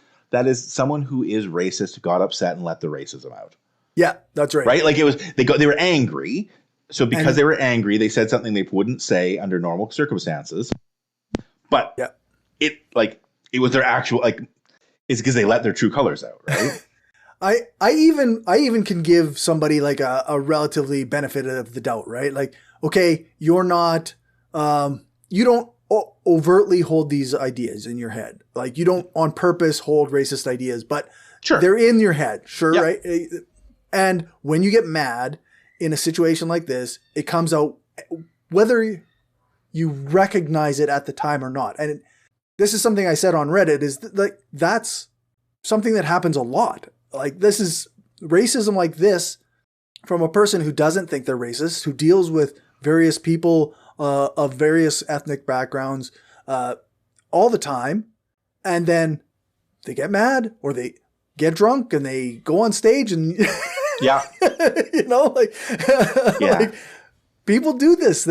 someone who is racist got upset and let the racism out. Yeah, that's right. Right? Like they were angry. So because they were angry, they said something they wouldn't say under normal circumstances. But it was their actual, like, it's because they let their true colors out, right? I even can give somebody like a relatively benefit of the doubt, right? Like, okay, you're not, you don't overtly hold these ideas in your head. Like, you don't on purpose hold racist ideas, but they're in your head, right? And when you get mad in a situation like this, it comes out whether you recognize it at the time or not. And this is something I said on Reddit, is like, that's something that happens a lot. Like, this is racism like this from a person who doesn't think they're racist, who deals with various people of various ethnic backgrounds all the time. And then they get mad or they get drunk and they go on stage and, you know, like, like people do these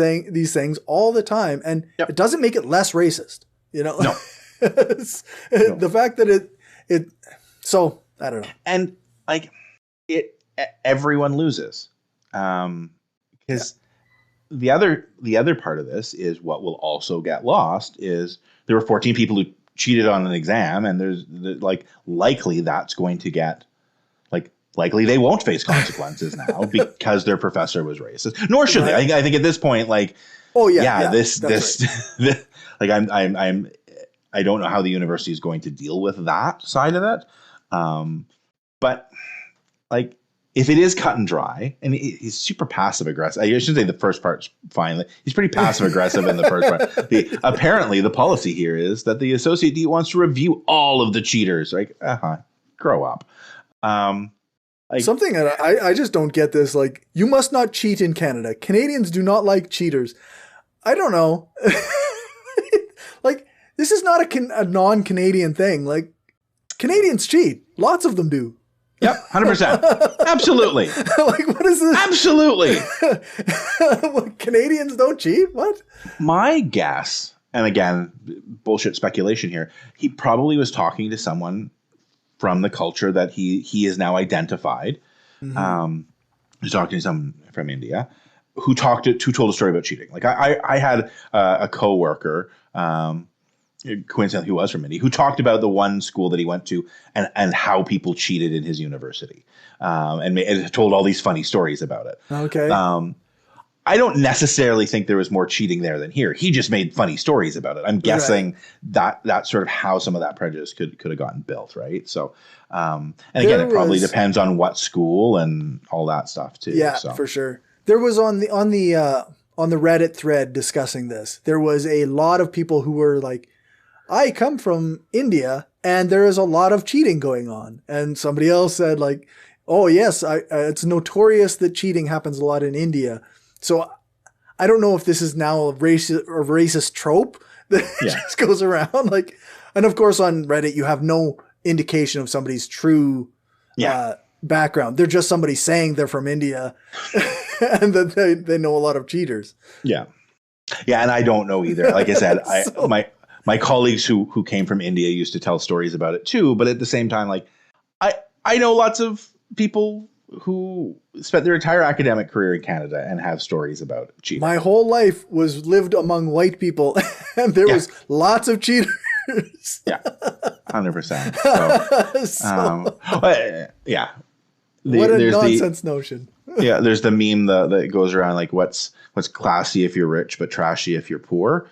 things all the time. And it doesn't make it less racist, you know? No. The fact that so I don't know. And like everyone loses. Because the other part of this is what will also get lost is there were 14 people who cheated on an exam, and there's like likely that's going to get likely they won't face consequences now because their professor was racist. Nor should they. I think at this point, like, this right. Like I don't know how the university is going to deal with that side of it. But like, if it is cut and dry, and he's super passive aggressive. I shouldn't say the first part's fine. He's pretty passive aggressive in the first part. Apparently the policy here is that the associate dean wants to review all of the cheaters. Like, grow up. Something that I just don't get this. Like, you must not cheat in Canada. Canadians do not like cheaters. I don't know. Like, this is not a non-Canadian thing. Like, Canadians cheat. Lots of them do. Yep, 100%. Absolutely. Like, what is this? Absolutely. Canadians don't cheat? What? My guess, and again, bullshit speculation here, he probably was talking to someone from the culture that he is now identified. Mm-hmm. He's talking to someone from India who told a story about cheating. Like, I had a coworker, coincidentally, who was from India, who talked about the one school that he went to and how people cheated in his university, and told all these funny stories about it. Okay. I don't necessarily think there was more cheating there than here. He just made funny stories about it. I'm guessing that's sort of how some of that prejudice could have gotten built, right? So, and again, it probably depends on what school and all that stuff too. Yeah, so. For sure. There was on the Reddit thread discussing this, there was a lot of people who were like, I come from India and there is a lot of cheating going on. And somebody else said, like, oh yes, it's notorious that cheating happens a lot in India. So I don't know if this is now a racist trope that just goes around. Like, and of course on Reddit, you have no indication of somebody's true background. They're just somebody saying they're from India and that they know a lot of cheaters. Yeah. Yeah. And I don't know either. Like I said, my colleagues who came from India used to tell stories about it too. But at the same time, like, I know lots of people who spent their entire academic career in Canada and have stories about cheating. My whole life was lived among white people and there was lots of cheaters. Yeah, 100%. So, what a nonsense notion. Yeah, there's the meme that goes around, like, what's classy if you're rich but trashy if you're poor.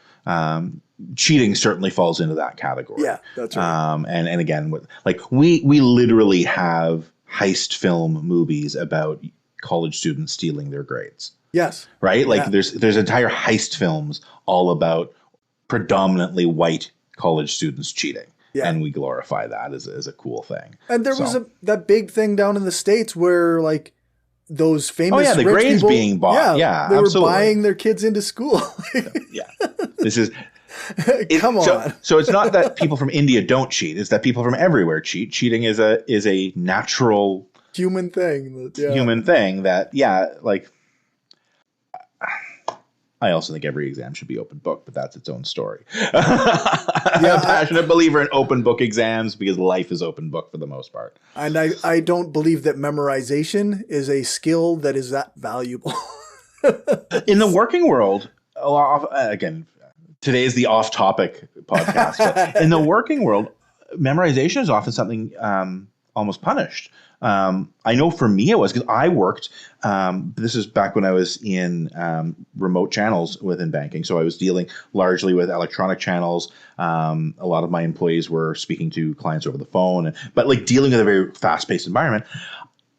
Cheating certainly falls into that category. Yeah, that's right. And again, like we literally have heist film movies about college students stealing their grades. Yes. Right? Like there's entire heist films all about predominantly white college students cheating. Yeah. And we glorify that as a cool thing. And there was that big thing down in the States where like those famous the rich grades people, being bought. Yeah, they absolutely. were buying their kids into school. Yeah. This is come on. So it's not that people from India don't cheat, it's that people from everywhere cheat. Cheating is a natural human thing. Human thing that like I also think every exam should be open book, but that's its own story. I'm a passionate believer in open book exams because life is open book for the most part. And I don't believe that memorization is a skill that is that valuable. In the working world, again, today is the off-topic podcast, but in the working world, memorization is often something almost punished. I know for me it was because I worked, this is back when I was in remote channels within banking. So I was dealing largely with electronic channels. A lot of my employees were speaking to clients over the phone, but like dealing with a very fast-paced environment.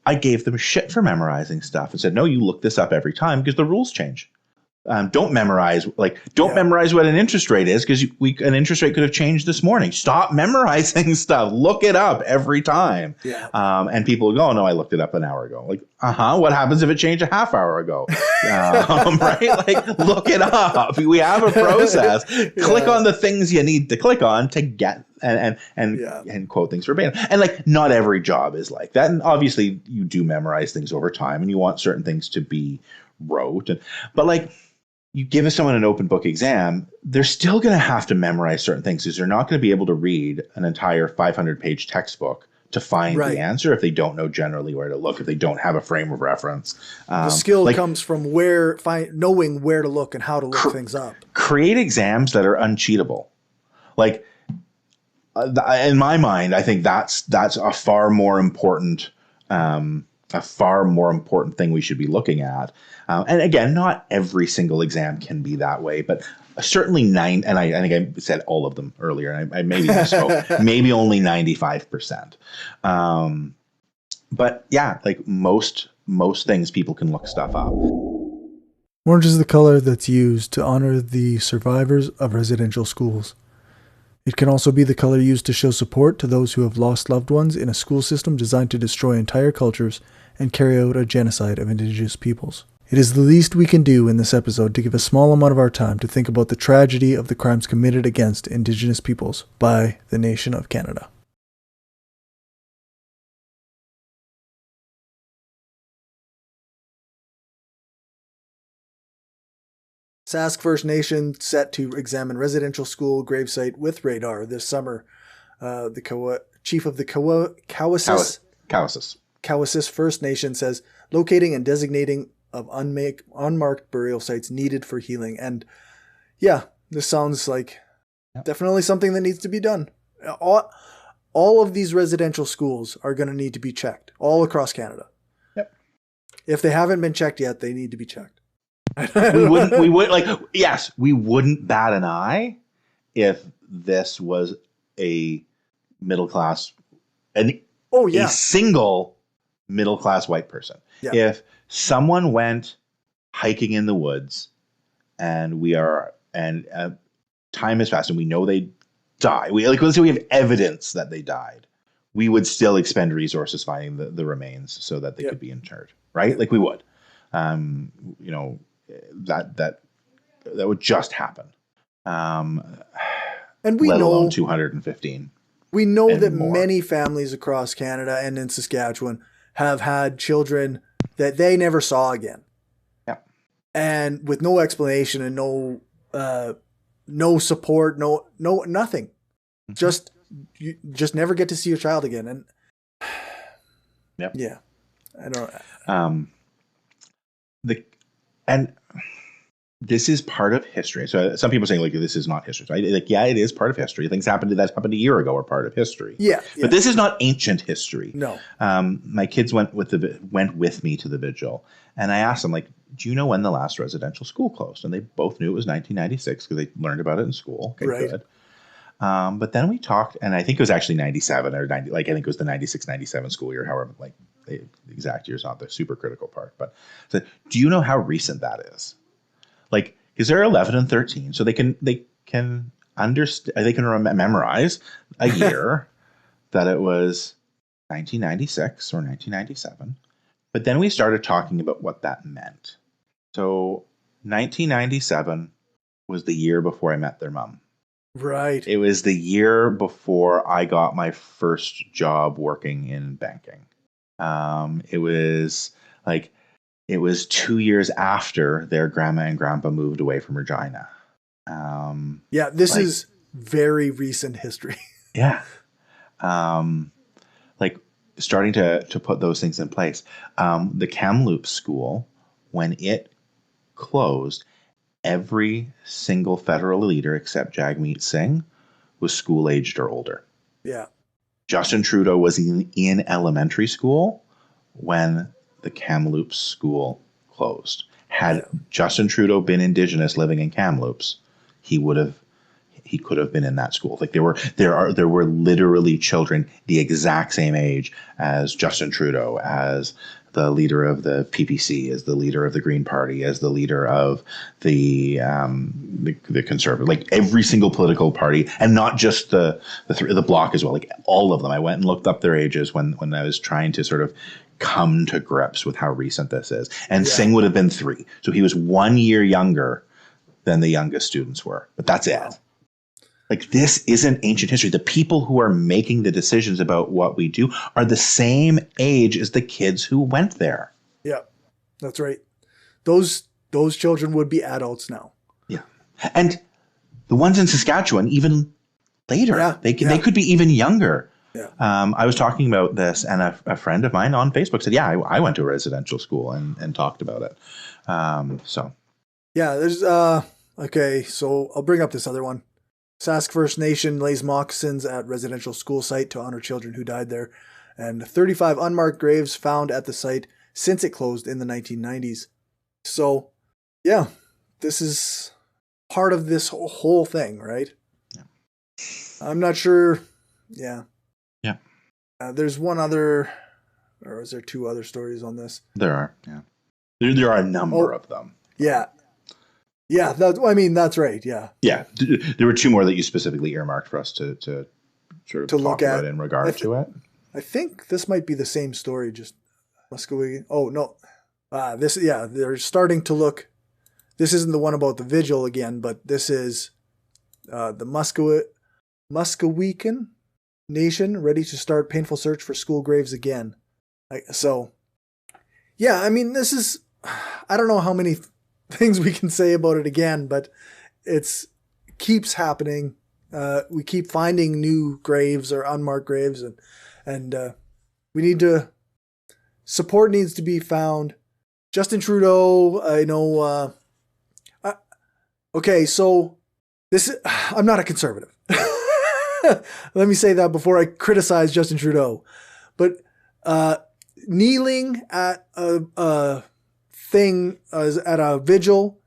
I gave them shit for memorizing stuff and said, no, you look this up every time because the rules change. Don't memorize memorize what an interest rate is because an interest rate could have changed this morning. Stop memorizing stuff. Look it up every time. Yeah. And people go, oh, no, I looked it up an hour ago. Like, what happens if it changed a half hour ago? Right? Like, look it up. We have a process. Click on the things you need to click on to get and quote things verbatim. And like, not every job is like that. And obviously you do memorize things over time and you want certain things to be rote. But like, you give someone an open book exam, they're still going to have to memorize certain things because they're not going to be able to read an entire 500-page textbook to find the answer if they don't know generally where to look, if they don't have a frame of reference. The skill comes from knowing where to look and how to look things up. Create exams that are uncheatable. Like, in my mind, I think that's a far more important thing we should be looking at. And again, not every single exam can be that way, but certainly and I think I said all of them earlier, and I maybe misspoke, maybe only 95%. But yeah, like most things, people can look stuff up. Orange is the color that's used to honor the survivors of residential schools. It can also be the color used to show support to those who have lost loved ones in a school system designed to destroy entire cultures and carry out a genocide of Indigenous peoples. It is the least we can do in this episode to give a small amount of our time to think about the tragedy of the crimes committed against Indigenous peoples by the nation of Canada. Sask First Nation set to examine residential school gravesite with radar this summer. The chief of the Cowessess First Nation says locating and designating of unmarked burial sites needed for healing. And yeah, this sounds like definitely something that needs to be done. All of these residential schools are going to need to be checked all across Canada. Yep. If they haven't been checked yet, they need to be checked. we wouldn't bat an eye if this was a middle class, a single middle class white person. Yeah. If someone went hiking in the woods and time has passed and we know they die, let's say we have evidence that they died, we would still expend resources finding the remains so that they could be interred, right? Like we would, that would just happen. And we let alone 215. We know that many families across Canada and in Saskatchewan have had children that they never saw again. Yeah. And with no explanation and no support, no nothing. Mm-hmm. You just never get to see your child again. And yeah. I don't this is part of history. So some people are saying, like, this is not history. So it is part of history. Things that happened a year ago are part of history. Yeah. But this is not ancient history. No. My kids went with me to the vigil, and I asked them, like, do you know when the last residential school closed? And they both knew it was 1996 because they learned about it in school. Okay, right. Good. But then we talked, and I think it was actually 97 or 90. Like, I think it was the 96-97 school year. However, like, the exact year is not the super critical part, but so, do you know how recent that is? Like, because they're 11 and 13, so they can understand, they can memorize a year that it was 1996 or 1997. But then we started talking about what that meant. So 1997 was the year before I met their mom. Right. It was the year before I got my first job working in banking. It was 2 years after their grandma and grandpa moved away from Regina. This is very recent history. Yeah. Starting to put those things in place. The Kamloops school, when it closed, every single federal leader except Jagmeet Singh was school-aged or older. Yeah. Justin Trudeau was in elementary school when the Kamloops school closed. Had Justin Trudeau been Indigenous living in Kamloops, he could have been in that school. Like there were literally children the exact same age as Justin Trudeau, as the leader of the PPC, as the leader of the Green Party, as the leader of the Conservative, like every single political party, and not just the Bloc as well. Like all of them. I went and looked up their ages when I was trying to sort of come to grips with how recent this is. And Singh would have been 3, so he was 1 year younger than the youngest students were. But that's it. Like, this isn't ancient history. The people who are making the decisions about what we do are the same age as the kids who went there. Yeah, that's right. Those children would be adults now. Yeah. And the ones in Saskatchewan, even later, they could be even younger. Yeah. I was talking about this, and a friend of mine on Facebook said, yeah, I went to a residential school and talked about it. Yeah, there's, okay, so I'll bring up this other one. Sask First Nation lays moccasins at residential school site to honor children who died there, and 35 unmarked graves found at the site since it closed in the 1990s. So, yeah, this is part of this whole thing, right? Yeah. I'm not sure. Yeah. Yeah. There's one other, or is there 2 other stories on this? There are, yeah. There are a number of them. Yeah. Yeah, that's right. Yeah. Yeah. There were 2 more that you specifically earmarked for us to sort of talk about in regard to it. I think this might be the same story, just Muscogee. Oh, no. They're starting to look. This isn't the one about the vigil again, but this is the Muscowecan Nation ready to start painful search for school graves again. This is, I don't know how many things we can say about it again, but keeps happening. We keep finding new graves or unmarked graves, and we need to, support needs to be found. Justin Trudeau, I know, okay, so I'm not a conservative. Let me say that before I criticize Justin Trudeau, but kneeling at a thing at a vigil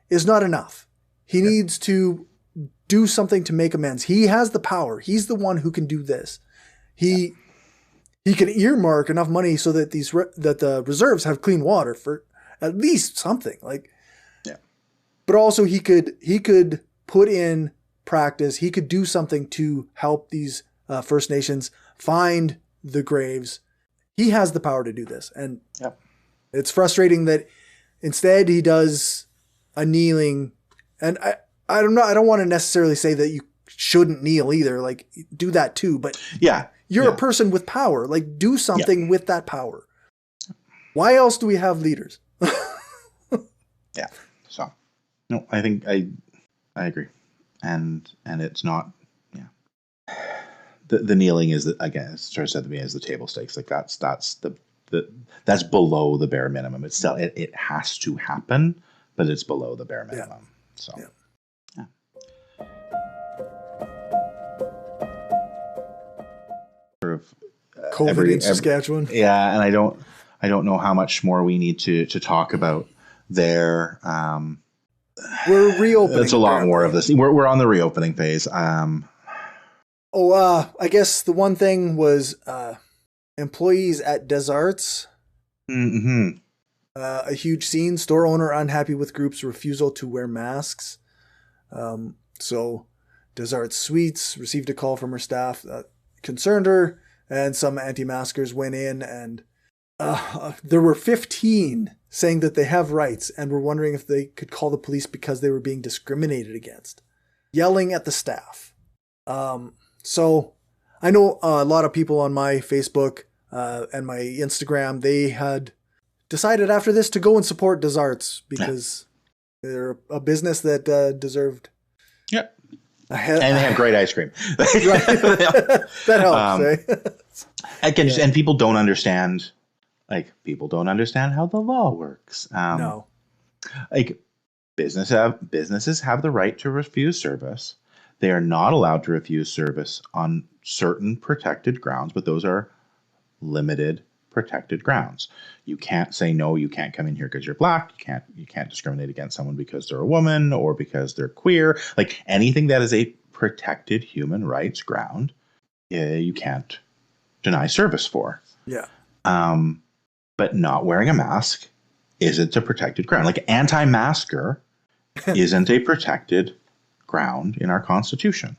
is not enough. He needs to do something to make amends. He has the power. He's the one who can do this. He can earmark enough money so that that the reserves have clean water for at least something. But also he could put in practice. He could do something to help these First Nations find the graves. He has the power to do this, and it's frustrating that instead he does a kneeling. And I don't want to necessarily say that you shouldn't kneel either. Like, do that too, but you're a person with power. Like, do something with that power. Why else do we have leaders? Yeah. So, no, I think I agree, and it's not. Yeah. The kneeling is again, as Charles said to me, is the table stakes. Like that's below the bare minimum. It's still it has to happen, but it's below the bare minimum. Yeah. So. Yeah. COVID in Saskatchewan. And I don't know how much more we need to talk about there. We're reopening. It's a lot more of this. We're on the reopening phase. I guess the one thing was employees at Des Arts. Mm-hmm. A huge scene. Store owner unhappy with group's refusal to wear masks. So Des Arts Suites received a call from her staff that concerned her, and some anti-maskers went in, and there were 15 saying that they have rights and were wondering if they could call the police because they were being discriminated against, yelling at the staff. So I know a lot of people on my Facebook and my Instagram, they had decided after this to go and support Des Arts because they're a business that deserved. Yeah. And they have great ice cream. Right. That helps. And people don't understand. People don't understand how the law works. No. Businesses have the right to refuse service. They are not allowed to refuse service on certain protected grounds, but those are limited protected grounds. You can't say, no, you can't come in here because you're black. You can't discriminate against someone because they're a woman or because they're queer. Anything that is a protected human rights ground, you can't deny service for. Yeah. But not wearing a mask isn't a protected ground. Anti-masker isn't a protected ground in our Constitution.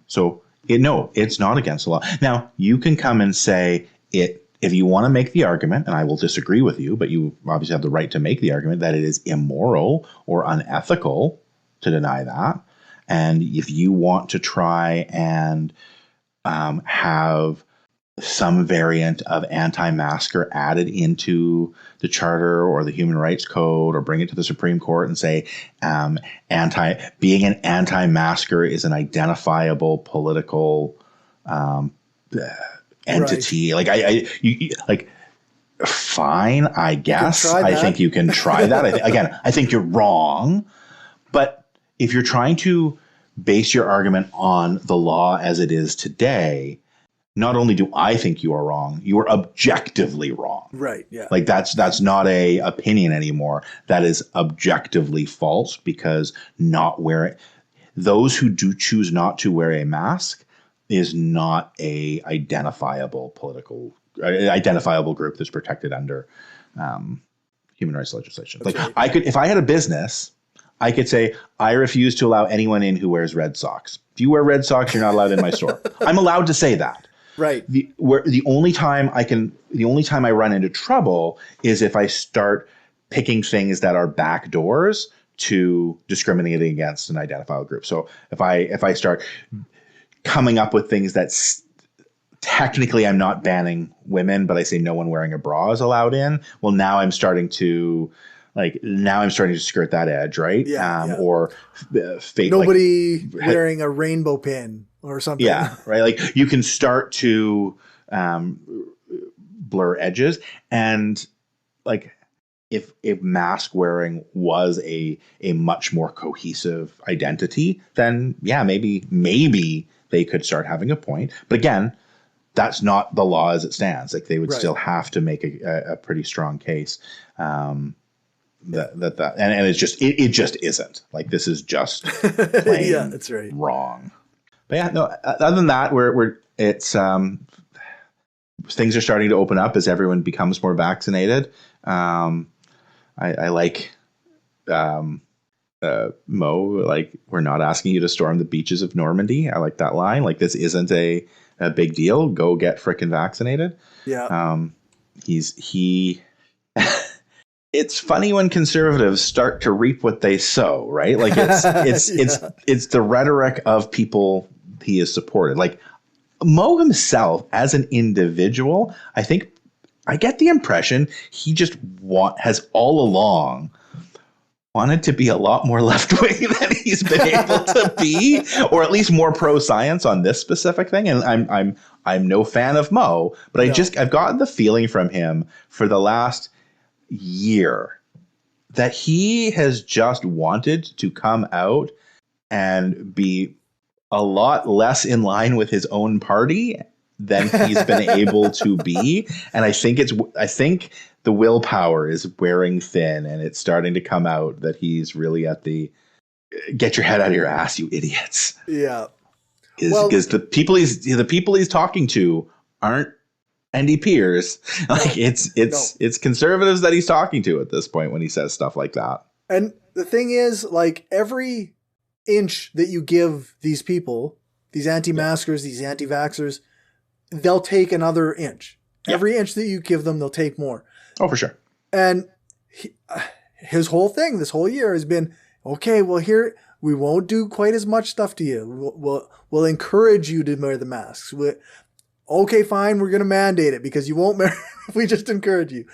So it's not against the law. Now, you can come and say it if you want to make the argument, and I will disagree with you, but you obviously have the right to make the argument that it is immoral or unethical to deny that. And if you want to try and have some variant of anti-masker added into the charter or the human rights code, or bring it to the Supreme Court and say being an anti-masker is an identifiable political entity. Right. Fine, I guess. I think you can try that. I think you're wrong. But if you're trying to base your argument on the law as it is today, not only do I think you are wrong, you are objectively wrong. Right. Yeah. That's not a opinion anymore. That is objectively false, because those who do choose not to wear a mask is not a identifiable group that's protected under human rights legislation. Right. If I had a business, I could say, I refuse to allow anyone in who wears red socks. If you wear red socks, you're not allowed in my store. I'm allowed to say that. Right. The only time I run into trouble is if I start picking things that are back doors to discriminating against an identifiable group. So if I start coming up with things that technically I'm not banning women, but I say no one wearing a bra is allowed in, well, now I'm starting to skirt that edge, right? Yeah. Or nobody wearing a rainbow pin or something. Yeah, right. You can start to blur edges, and if mask wearing was a much more cohesive identity, then yeah, maybe they could start having a point. But again, that's not the law as it stands. They would still have to make a pretty strong case. And it just isn't. This is just plain yeah, that's right. wrong. But yeah, no. Other than that, things are starting to open up as everyone becomes more vaccinated. I like Mo. We're not asking you to storm the beaches of Normandy. I like that line. This isn't a big deal. Go get frickin' vaccinated. Yeah. It's funny when conservatives start to reap what they sow, right? It's the rhetoric of people he has supported. Mo himself as an individual, I think I get the impression he just has all along wanted to be a lot more left-wing than he's been able to be, or at least more pro-science on this specific thing. And I'm no fan of Mo, but I've gotten the feeling from him for the last year that he has just wanted to come out and be a lot less in line with his own party than he's been able to be. And I think the willpower is wearing thin, and it's starting to come out that he's really at the get your head out of your ass, you idiots. Yeah. Because the people he's talking to aren't NDPers. Like it's conservatives that he's talking to at this point when he says stuff like that. And the thing is, like, every inch that you give these people, these anti-maskers, these anti-vaxxers, they'll take another inch. Yeah. Every inch that you give them, they'll take more. Oh, for sure. And his whole thing this whole year has been, okay, well, here, we won't do quite as much stuff to you. We'll encourage you to wear the masks. Okay, fine, we're going to mandate it because you won't if we just encourage you.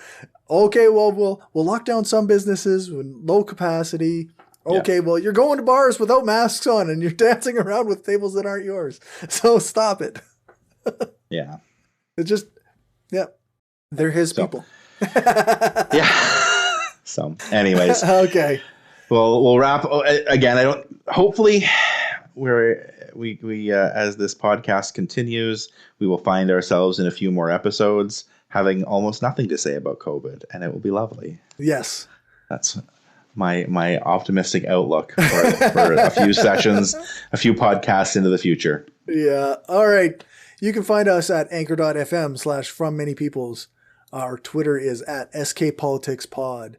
Okay, well, we'll lock down some businesses with low capacity. Okay, well, you're going to bars without masks on and you're dancing around with tables that aren't yours. So stop it. Yeah. It's just, they're his people. Yeah. So anyways. Okay. Well, we'll wrap again. Hopefully we as this podcast continues, we will find ourselves in a few more episodes having almost nothing to say about COVID, and it will be lovely. Yes. That's my optimistic outlook for a few sessions, a few podcasts into the future. Yeah. All right. You can find us at anchor.fm/frommanypeoples. Our Twitter is at skpoliticspod.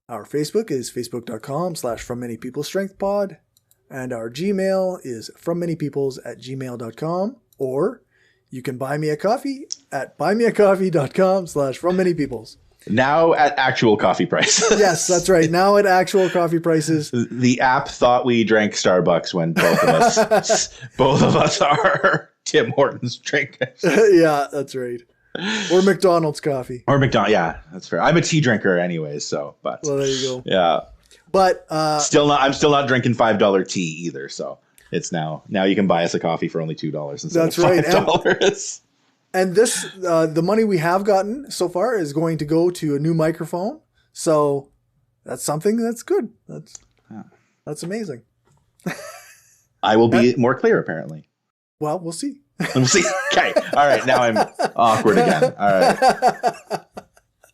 Our Facebook is facebook.com/frommanypeoplesstrengthpod. And our Gmail is frommanypeoples@gmail.com. Or you can buy me a coffee at buymeacoffee.com/frommanypeoples. Now at actual coffee prices. Yes, that's right. Now at actual coffee prices. The app thought we drank Starbucks when both of us are Tim Hortons drinkers. Yeah, that's right. Or McDonald's coffee. Yeah, that's fair. I'm a tea drinker anyways, so but well, there you go. Yeah. But I'm still not drinking $5 tea either, so it's now you can buy us a coffee for only $2 instead of $5. And this the money we have gotten so far is going to go to a new microphone. So that's something that's good. That's amazing. I will be more clear apparently. Well, we'll see. We'll see. Okay. All right. Now I'm awkward again. All right.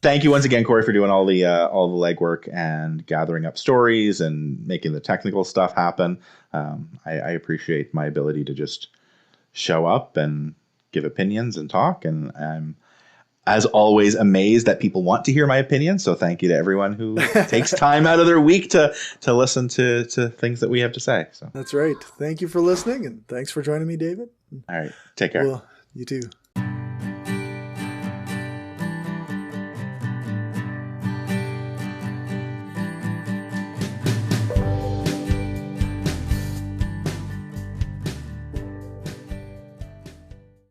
Thank you once again, Cory, for doing all the legwork and gathering up stories and making the technical stuff happen. I appreciate my ability to just show up and give opinions and talk. And I'm, as always, amazed that people want to hear my opinions. So thank you to everyone who takes time out of their week to listen to things that we have to say. So that's right. Thank you for listening, and thanks for joining me, David. All right. Take care. Well, you too.